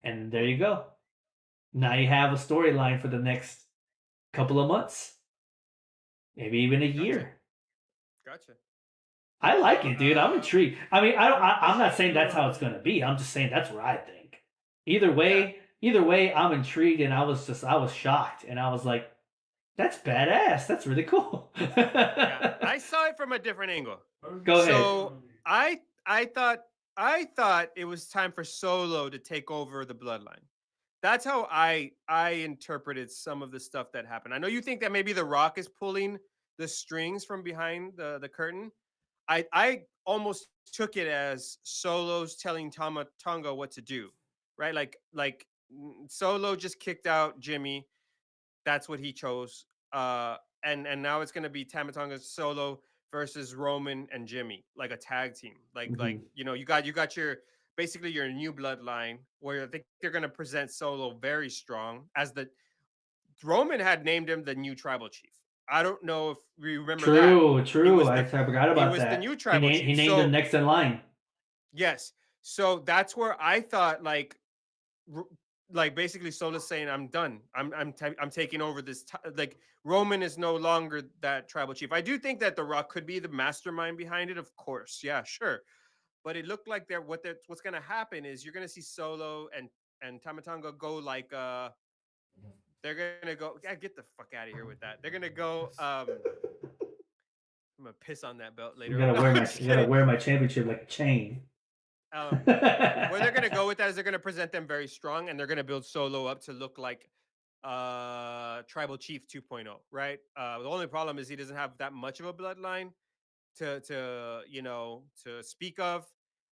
And there you go. Now you have a storyline for the next couple of months, maybe even a year. Gotcha. I like it, dude. I'm intrigued. I mean, I'm not saying that's how it's going to be. I'm just saying that's what I think. Either way, either way, I'm intrigued, and I was shocked, and I was like, "That's badass. That's really cool." Yeah, I saw it from a different angle. Go ahead. So I thought I thought it was time for Solo to take over the bloodline. That's how I interpreted some of the stuff that happened. I know you think that maybe The Rock is pulling the strings from behind the curtain. I almost took it as Solo's telling Tama Tonga what to do, right? Solo just kicked out Jimmy. That's what he chose. And now it's gonna be Tamatonga Solo versus Roman and Jimmy, like a tag team. Mhm. You got your basically your new bloodline where I think they're gonna present Solo very strong as the Roman had named him the new tribal chief. I don't know if we remember that. True, He true. was I the forgot he about was the new that. tribal He chief. named him So next in line. yes. So that's where I thought r- like basically Sola's saying, "I'm done. I'm taking over this." Like Roman is no longer that tribal chief. I do think that The Rock could be the mastermind behind it, of course. Yeah, sure. But it looked like what's going to happen is you're going to see Solo and Tamatonga go like they're going to go. Yeah, get the fuck out of here with that. They're going to go. I'm gonna piss on that belt later on. No, I'm just You gotta kidding. wear my championship like a chain. Um, where they're gonna go with that is they're gonna present them very strong, and they're gonna build Solo up to look like Tribal Chief 2.0, right? The only problem is he doesn't have that much of a bloodline to speak of.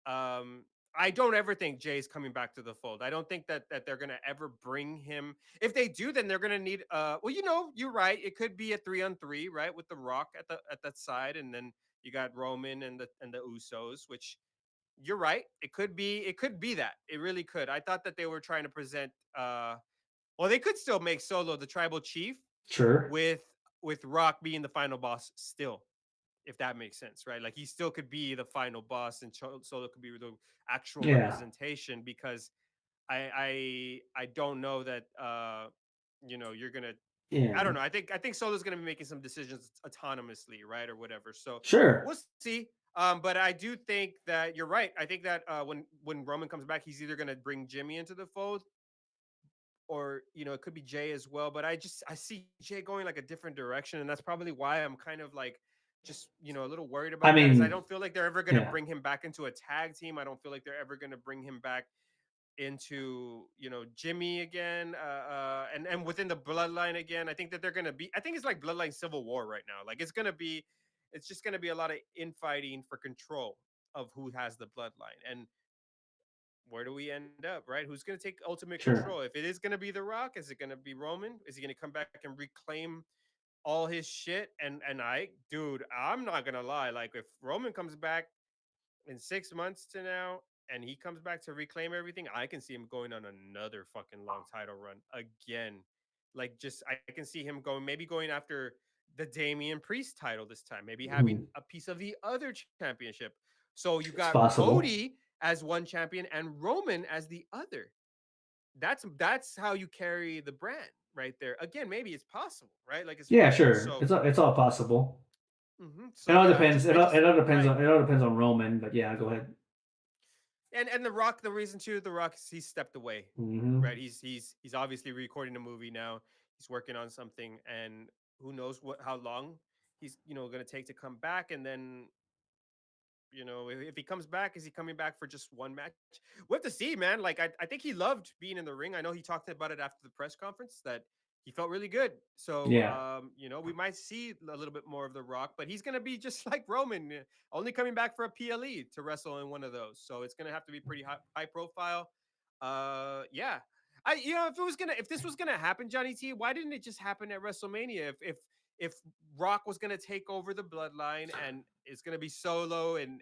Um, I don't ever think Jay's coming back to the fold. I don't think that they're gonna ever bring him. If they do, then they're gonna need well, you're right. It could be a 3-on-3, right? With the Rock at that side, and then you got Roman and the Usos, which you're right. It could be that. It really could. I thought that they were trying to present well, they could still make Solo the tribal chief Sure. with Rock being the final boss still, if that makes sense, right? Like he still could be the final boss and Solo could be the actual Yeah. representation because I don't know that you're gonna I Yeah. don't know. I think Solo's going to be making some decisions autonomously, right, or whatever. So Sure. we'll see. But I do think that you're right. I think that when Roman comes back, he's either going to bring Jimmy into the fold, or it could be Jay as well. But I see Jay going like a different direction, and that's probably why I'm kind of like just a little worried I about that. Is I mean, don't feel like they're ever going to yeah. bring him back into a tag team. I don't feel like they're ever going to bring him back into Jimmy again, and within the bloodline again. I think that they're gonna be. I think it's like bloodline civil war right now. Like it's just gonna be a lot of infighting for control of who has the bloodline and where do we end up, right? Who's gonna take ultimate Sure. control? If it is gonna be The Rock, is it gonna be Roman? Is he gonna come back and reclaim all his shit? Dude, I'm not gonna lie. Like if Roman comes back in 6 months to now and he comes back to reclaim everything, I can see him going on another fucking long title run again. Like just I can see him going after the Damian Priest title this time, maybe having Mhm. a piece of the other championship. So you It's got possible. Cody as one champion and Roman as the other. That's how you carry the brand right there. Again, maybe it's possible, right? Like it's Yeah, possible. sure. So It's all possible. so yeah, It all depends right. on Roman, but yeah, go ahead. And the Rock, the reason too, the Rock, he's stepped away, Hmm. right? He's obviously recording a movie now. He's working on something, and who knows how long he's going to take to come back. And then if he comes back, is he coming back for just one match? We have to see, man. Like I think he loved being in the ring. I know he talked about it after the press conference that he felt really good. So Yeah, we might see a little bit more of the Rock, but he's gonna be just like Roman, only coming back for a PLE to wrestle in one of those. So it's gonna have to be pretty high profile. Yeah. If this was gonna happen, Johnny T, why didn't it just happen at WrestleMania? If Rock was gonna take over the bloodline and it's gonna be Solo and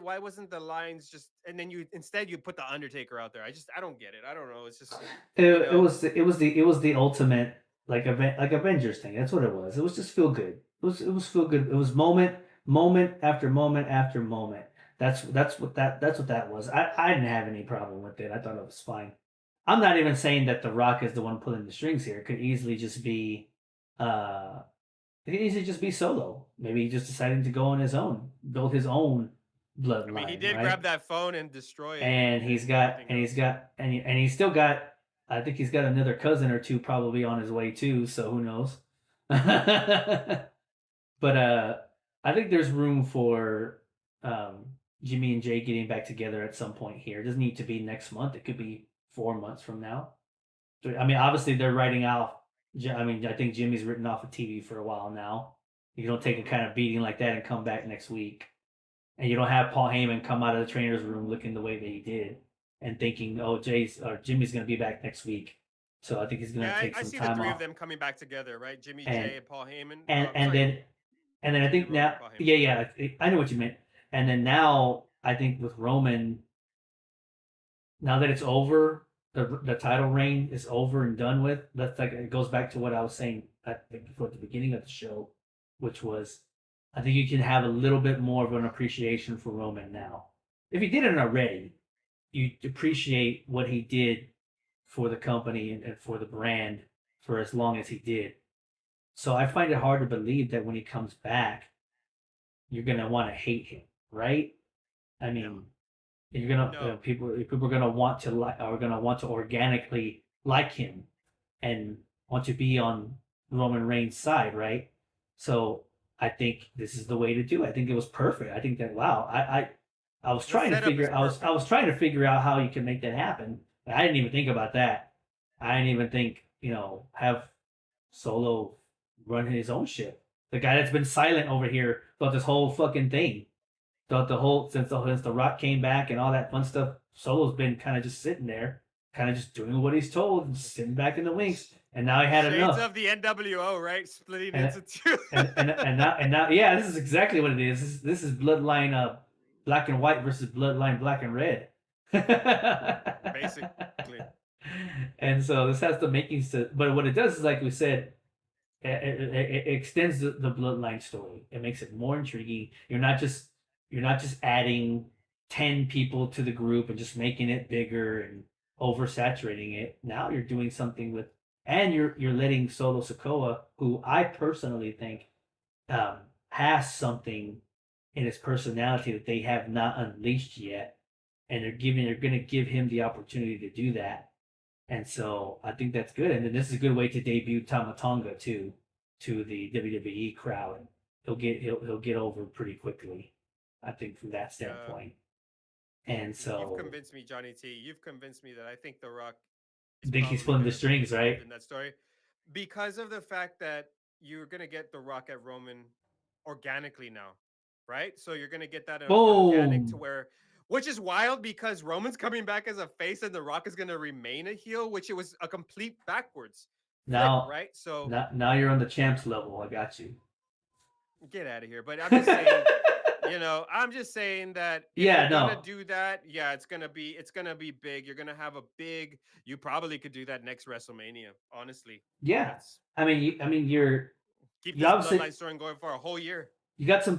why wasn't the lines just and then you instead you put the Undertaker out there? I don't get it. I don't know. It's just you know it was the ultimate like Avengers thing. That's what it was. It was just feel good. It was feel good. It was moment after moment after moment. That's what that was. I didn't have any problem with it. I thought it was fine. I'm not even saying that The Rock is the one pulling the strings here. It could easily just be uh it could easily just be Solo. Maybe he just deciding to go on his own, build his own I mean, he bloodline, did grab right? that phone and destroy it And and everything else. he's still got. I think he's got another cousin or two probably on his way too. So who knows? But I think there's room for um, Jimmy and Jay getting back together at some point here. It doesn't need to be next month. It could be 4 months from now. I mean, obviously they're writing off. I mean, I think Jimmy's written off of TV for a while now. You don't take a Hmm. kind of beating like that and come back next week, and you don't have Paul Heyman come out of the trainer's room looking the way that he did and thinking, "Oh, Jay's or Jimmy's going to be back next week." So I think he's going Yeah, to take I some see the time three of off, them coming back together, right? Jimmy and J and Paul Heyman. and and Sorry, then and then I Jimmy think Roman, now, Paul Heyman. yeah, I know what you meant. And then now, I think with Roman, now that it's over, the title reign is over and done with. That's like it goes back to what I was saying at before at the beginning of the show, which was I think you can have a little bit more of an appreciation for Roman now. If you didn't already, you appreciate what he did for the company and for the brand for as long as he did. So I find it hard to believe that when he comes back, you're gonna want to hate him, right? I No, mean, you're gonna no. people are gonna want to like are gonna want to organically like him and want to be on Roman Reigns' side, right? So I think this is the way to do it. I think it was perfect. I think that wow, I was The trying to setup is figure I perfect. was trying to figure out how you can make that happen. I didn't even think about that. I didn't even think have Solo run his own ship. The guy that's been silent over here throughout this whole fucking thing throughout the whole since the Rock came back and all that fun stuff. Solo's been kind of just sitting there, kind of just doing what he's told, and just sitting back in the wings. And now he had Shades enough. of the NWO, right? Splitting And into two. and now, yeah, this is exactly what it is. This is Bloodline black and white versus Bloodline black and red. Basically. And so this has the makings to, but what it does is like we said, it extends the bloodline story. It makes it more intriguing. You're not just adding 10 people to the group and just making it bigger and oversaturating it. Now you're doing something with, and you're letting Solo Sokoa, who I personally think um, has something in his personality that they have not unleashed yet, and they're going to give him the opportunity to do that, and so I think that's good. And then this is a good way to debut Tamatonga too to the WWE crowd. He'll get over pretty quickly, I think, from that Yeah. standpoint. And You've so convinced me, Johnny T. You've convinced me that I think The Rock I is think he's probably pulling going the to be strings, involved right? in that story because of the fact that you're going to get The Rock at Roman organically now, right? So you're going to get that organic to Boom. where, which is wild because Roman's coming back as a face and The Rock is going to remain a heel, which it was a complete backwards flip, Now, right? So now you're on the champs level. I got you. get out of here. But I'm just saying, I'm just saying that if you're Yeah, gonna no, do that, yeah, it's gonna be big. You're gonna have a big. You probably could do that next WrestleMania. Honestly, yeah. that's I mean, keep you this obviously bloodline story going for a whole year. you got some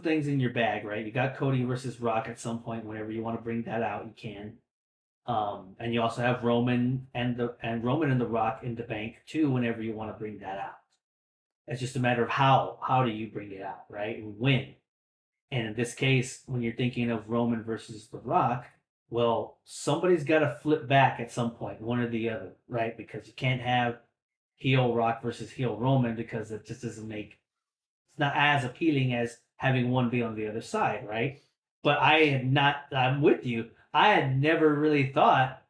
things in your bag, right? You got Cody versus Rock at some point. Whenever you want to bring that out, you can. And you also have Roman and the Rock in the bank too. Whenever you want to bring that out, it's just a matter of how do you bring it out, right? And when. And in this case, when you're thinking of Roman versus the Rock, well, somebody's got to flip back at some point, one or the other, right? Because you can't have heel Rock versus heel Roman because it just doesn't make it's not as appealing as having one be on the other side, right? But I'm with you. I had never really thought,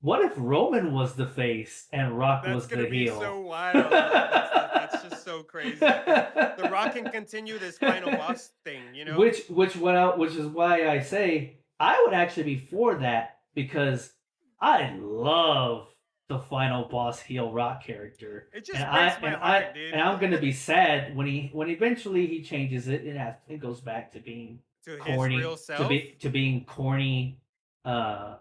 what if Roman was the face and Rock That's was the gonna be heel? so wild. That's just so crazy because The Rock can continue this final boss thing. Which is why I say I would actually be for that because I love the final boss heel Rock character, It just breaks my heart, and dude. I'm gonna be sad when eventually he changes it. It goes back to being To his real corny self. to being corny, uh,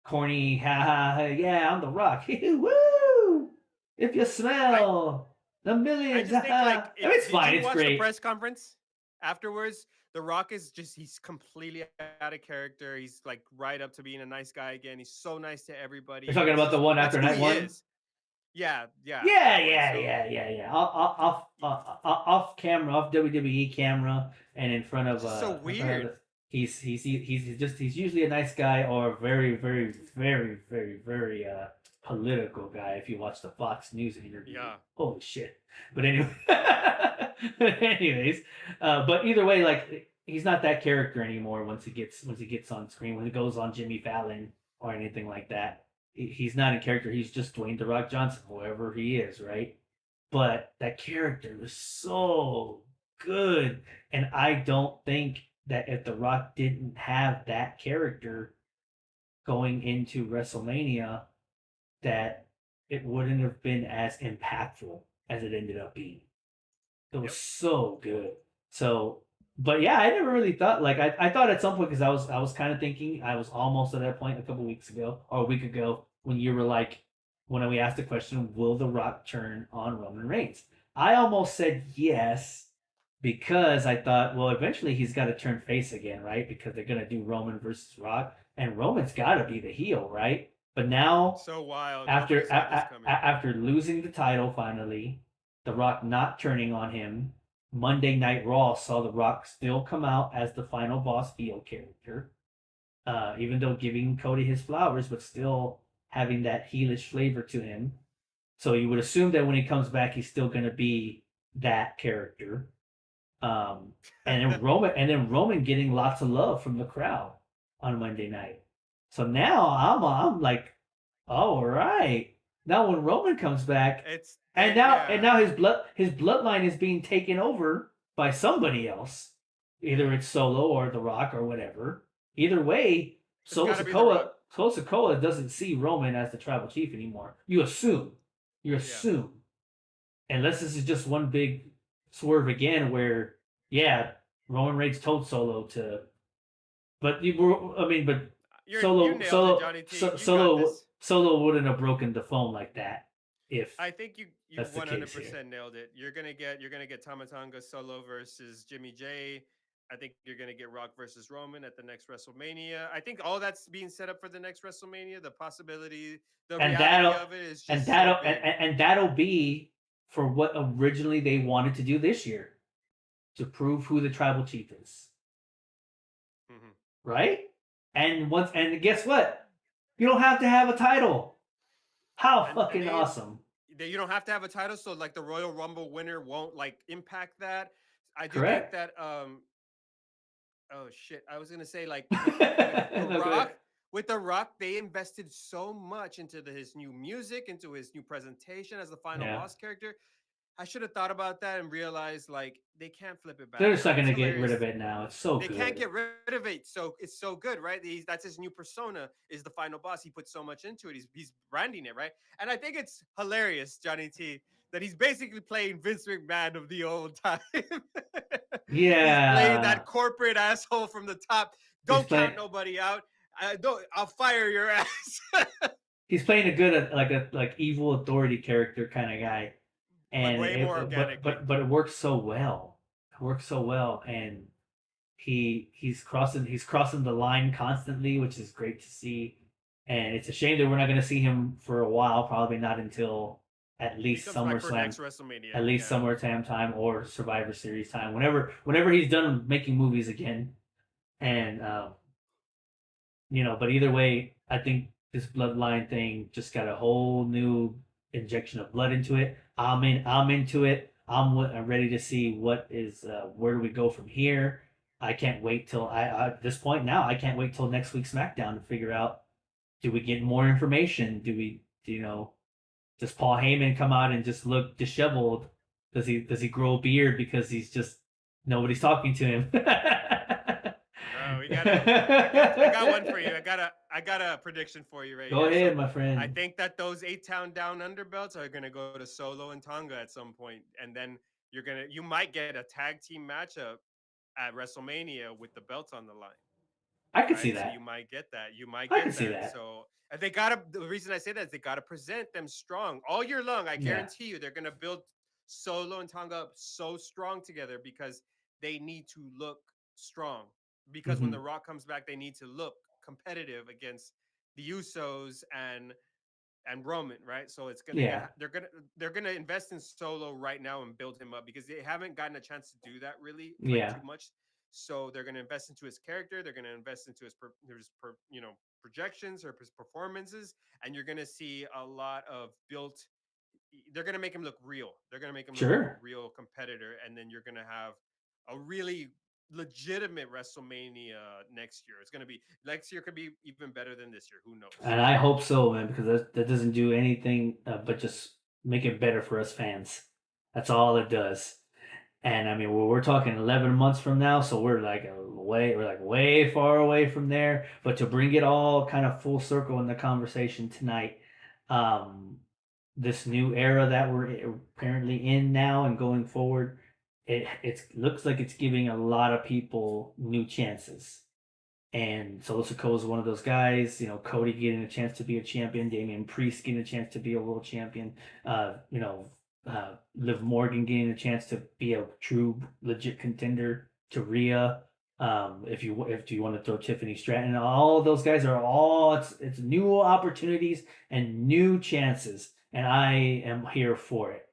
corny. Ha ha! Ha, yeah, I'm the Rock. Woo! If you I smell the I millions, just ha think ha! like I mean, if it's did fine. you It's watch the great. press conference afterwards? The Rock is just he's completely out of character. He's like right up to being a nice guy again. He's so nice to You're everybody. talking He's about the just one that's after who night he one. is. Yeah, yeah, Yeah, that one. yeah, So yeah, yeah, yeah. Off camera, off camera, off WWE camera, and it's just so in front of weird. He's usually a nice guy or a very very very very very political guy. If you watch the Fox News interview, Yeah. holy shit. But anyway, anyways, but either way, like he's not that character anymore. Once he gets on screen, when he goes on Jimmy Fallon or anything like that, he's not a character. He's just Dwayne the Rock Johnson, whoever he is, right? But that character was so good, and I don't think that if The Rock didn't have that character going into WrestleMania, that it wouldn't have been as impactful as it ended up being. It was Yep. so good. So, but yeah, I never really thought like I thought at some point because I was kind of thinking I was almost at that point a couple weeks ago or a week ago when you were like when we asked the question, will The Rock turn on Roman Reigns? I almost said yes because I thought, well, eventually he's got to turn face again, right? Because they're gonna do Roman versus Rock, and Roman's got to be the heel, right? But now So wild. Nobody after saw this coming. after losing the title finally, The Rock not turning on him, Monday Night Raw saw The Rock still come out as the final boss heel character, even though giving Cody his flowers, but still having that heelish flavor to him. So you would assume that when he comes back, he's still going to be that character. Um, and then Roman getting lots of love from the crowd on Monday night. So now I'm like, all right. Now when Roman comes back, and now Yeah. his bloodline is being taken over by somebody else. Either it's Solo or The Rock or whatever. Either way, It's got to be The Rock. Solo Sikoa doesn't see Roman as the tribal chief anymore. You assume. You Yeah. assume. Unless this is just one big swerve again where, yeah, Roman Reigns told Solo to, but but You nailed it, Johnny T. You got this. Solo wouldn't have broken the phone like that if I think you that's the case here. 100% nailed it. You're gonna get Tamatanga Solo versus Jimmy J. I think you're gonna get Rock versus Roman at the next WrestleMania. I think all that's being set up for the next WrestleMania. The possibility, the And reality that'll of it is and just so that'll big. and that'll be for what originally they wanted to do this year to prove who the tribal chief is, Hmm. right? And guess what? You don't have to have a title. How And fucking they awesome! you don't have to have a title, so like the Royal Rumble winner won't like impact that. I do think Correct. that oh shit, I was gonna say like with the No good. Rock, with the Rock, they invested so much into his new music, into his new presentation as the final Yeah, boss character. I should have thought about that and realized like they can't flip it back they're just now. not It's gonna get rid hilarious. of it now. It's so They can't good. get rid of it. So it's so good, right? That's his new persona. Is the final boss? He put so much into it. He's branding it, right? And I think it's hilarious, Johnny T, that he's basically playing Vince McMahon of the old time. He's playing that Yeah, corporate asshole from the top. he's Don't count playing. nobody out. I don't. I'll fire your ass. He's playing a good like evil authority character kind of guy, But and way more it organically. but it works so well. It works so well, and he's crossing the line constantly, which is great to see. And it's a shame that we're not going to see him for a while. Probably not until at He least comes back for SummerSlam, next WrestleMania. at least Yeah. SummerSlam time or Survivor Series time. Whenever he's done making movies again, and but either way, I think this bloodline thing just got a whole new injection of blood into it. I'm into it. I'm ready to see what is where do we go from here. I can't wait till at this point now. I can't wait till next week's SmackDown to figure out, do we get more information? Does Paul Heyman come out and just look disheveled? Does he grow a beard because he's just nobody's talking to him? Bro, we gotta. I got one for you. I got a prediction for you right Go here. ahead, So my I friend. think that those 8 town down under belts are gonna go to Solo and Tonga at some point, and then you might get a tag team matchup at WrestleMania with the belts on the line, I could see right? So you that. might get that. You might I could get see that. that. So and they gotta. The reason I say that is they gotta present them strong all year long. I Yeah. guarantee you, they're gonna build Solo and Tonga up so strong together because they need to look strong. Because when Hmm. The Rock comes back, they need to look competitive against the Usos and Roman, right? So it's gonna Yeah. get they're gonna invest in Solo right now and build him up because they haven't gotten a chance to do that really like Yeah. too much. So they're going to invest into his character. They're going to invest into projections or his performances, and you're going to see a lot of built. They're going to make him look real. They're going to make him look like a Sure. real competitor, and then you're going to have a really legitimate WrestleMania next year. It's going to be next year could be even better than this year. Who knows? And I hope so, man, because that doesn't do anything but just make it better for us fans. That's all it does. And I mean, we're talking 11 months from now, so we're like way far away from there. But to bring it all kind of full circle in the conversation tonight, um, this new era that we're apparently in now and going forward, it looks like it's giving a lot of people new chances. And Solo Sikoa is one of those guys. Cody getting a chance to be a champion, Damian Priest getting a chance to be a world champion. Liv Morgan getting a chance to be a true, legit contender to Rhea. If you want to throw Tiffany Stratton, all those guys are all it's new opportunities and new chances, and I am here for it,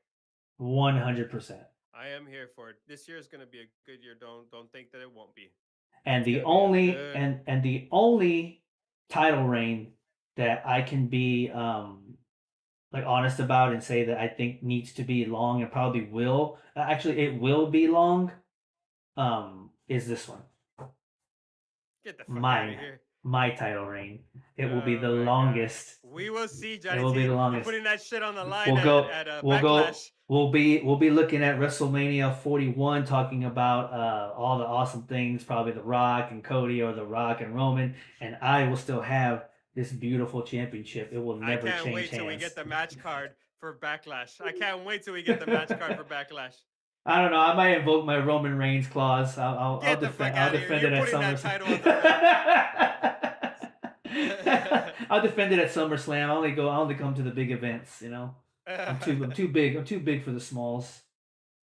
100%. I am here for it. This year is going to be a good year. Don't think that it won't be. And It's the gonna be a only good. and the only title reign that I can be like honest about and say that I think needs to be long and probably will actually it will be long is this one. Get the fuck out of Mine. here. My title reign. It will be the Oh my god. longest. We will see, It Johnny will be T. the We're longest. putting that shit on the line We'll go at we'll go Backlash. we'll be looking at WrestleMania 41 talking about all the awesome things, probably The Rock and Cody or The Rock and Roman, and I will still have this beautiful championship. It will I never can't change wait till we hands. get the match card for Backlash. I can't wait till we get the match card for Backlash. I don't know. I might invoke my Roman Reigns clause. I'll Get the defend. fuck I'll out of here. defend You're it at putting that SummerSlam. title on the I'll defend it at SummerSlam. I only come to the big events. I'm too big. I'm too big for the smalls.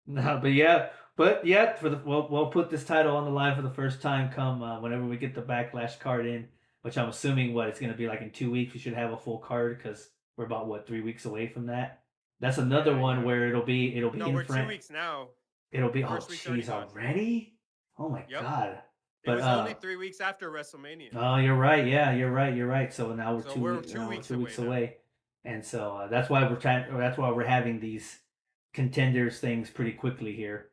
No, but yeah. We'll put this title on the line for the first time. Come whenever we get the Backlash card in, which I'm assuming it's going to be like in 2 weeks. We should have a full card because we're about 3 weeks away from that. That's another one yeah. where it'll be No, in we're front. 2 weeks now. It'll be First week's already gone. already? Oh my Yep. god! It was only 3 weeks after WrestleMania. Oh, you're right. Yeah, you're right. So now we're So 2 we're weeks, 2 weeks 2 weeks away now. away, and so that's why we're trying. That's why we're having these contenders things pretty quickly here.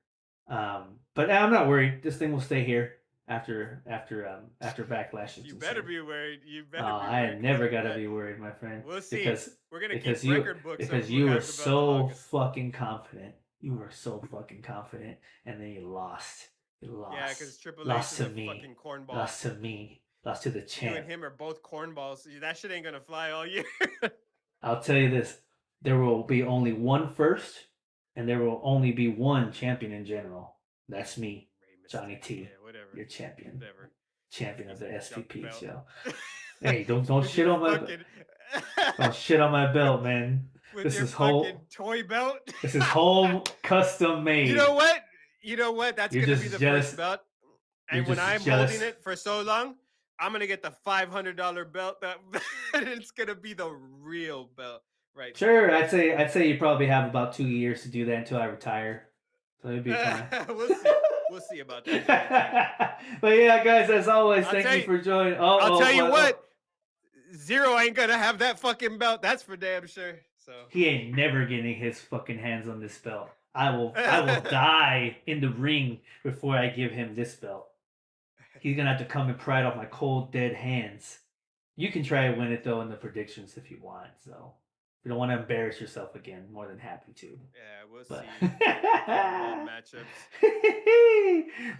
But I'm not worried. This thing will stay here after Backlash. You better be worried. You better be I worried. never gotta be worried, my friend. We'll see. Because We're gonna because keep you record books of because who you were has the belt the so longest. fucking confident. You were so fucking confident, and then you lost. You lost. Yeah, because Triple H Lost is to a me. fucking cornball. Lost to me. Lost to the You champ. and him are both cornballs. That shit ain't gonna fly all year. I'll tell you this: there will be only one first, and there will only be one champion in general. That's me, Johnny T. Yeah, whatever. Your champion. Whatever. Champion of the SPP belt. show. Hey, don't shit on my fucking... don't shit on my belt, man. With This your is whole fucking toy belt. This is home custom made. You know what? That's You're gonna be just the first belt. And when I'm jealous. holding it for so long, I'm gonna get the $500 belt. That it's gonna be the real belt, right? Sure, I'd say you probably have about 2 years to do that until I retire. So it'd be fine. We'll see. We'll see about that. But yeah, guys, as always, thank you for joining. I'll tell you what. Zero ain't gonna have that fucking belt. That's for damn sure. So he ain't never getting his fucking hands on this belt. I will die in the ring before I give him this belt. He's gonna have to come and pry it off my cold dead hands. You can try to win it though in the predictions if you want. So if you don't want to embarrass yourself again, more than happy to. Yeah, we'll But see. Matchups.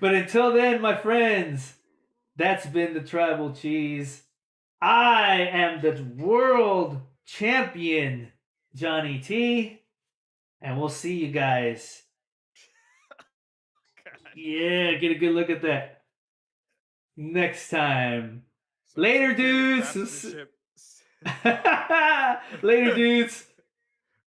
But until then, my friends, that's been the Tribal Cheese. I am the world champion, Johnny T. And we'll see you guys. Yeah, get a good look at that. Next time. Later, dudes. Later, dudes.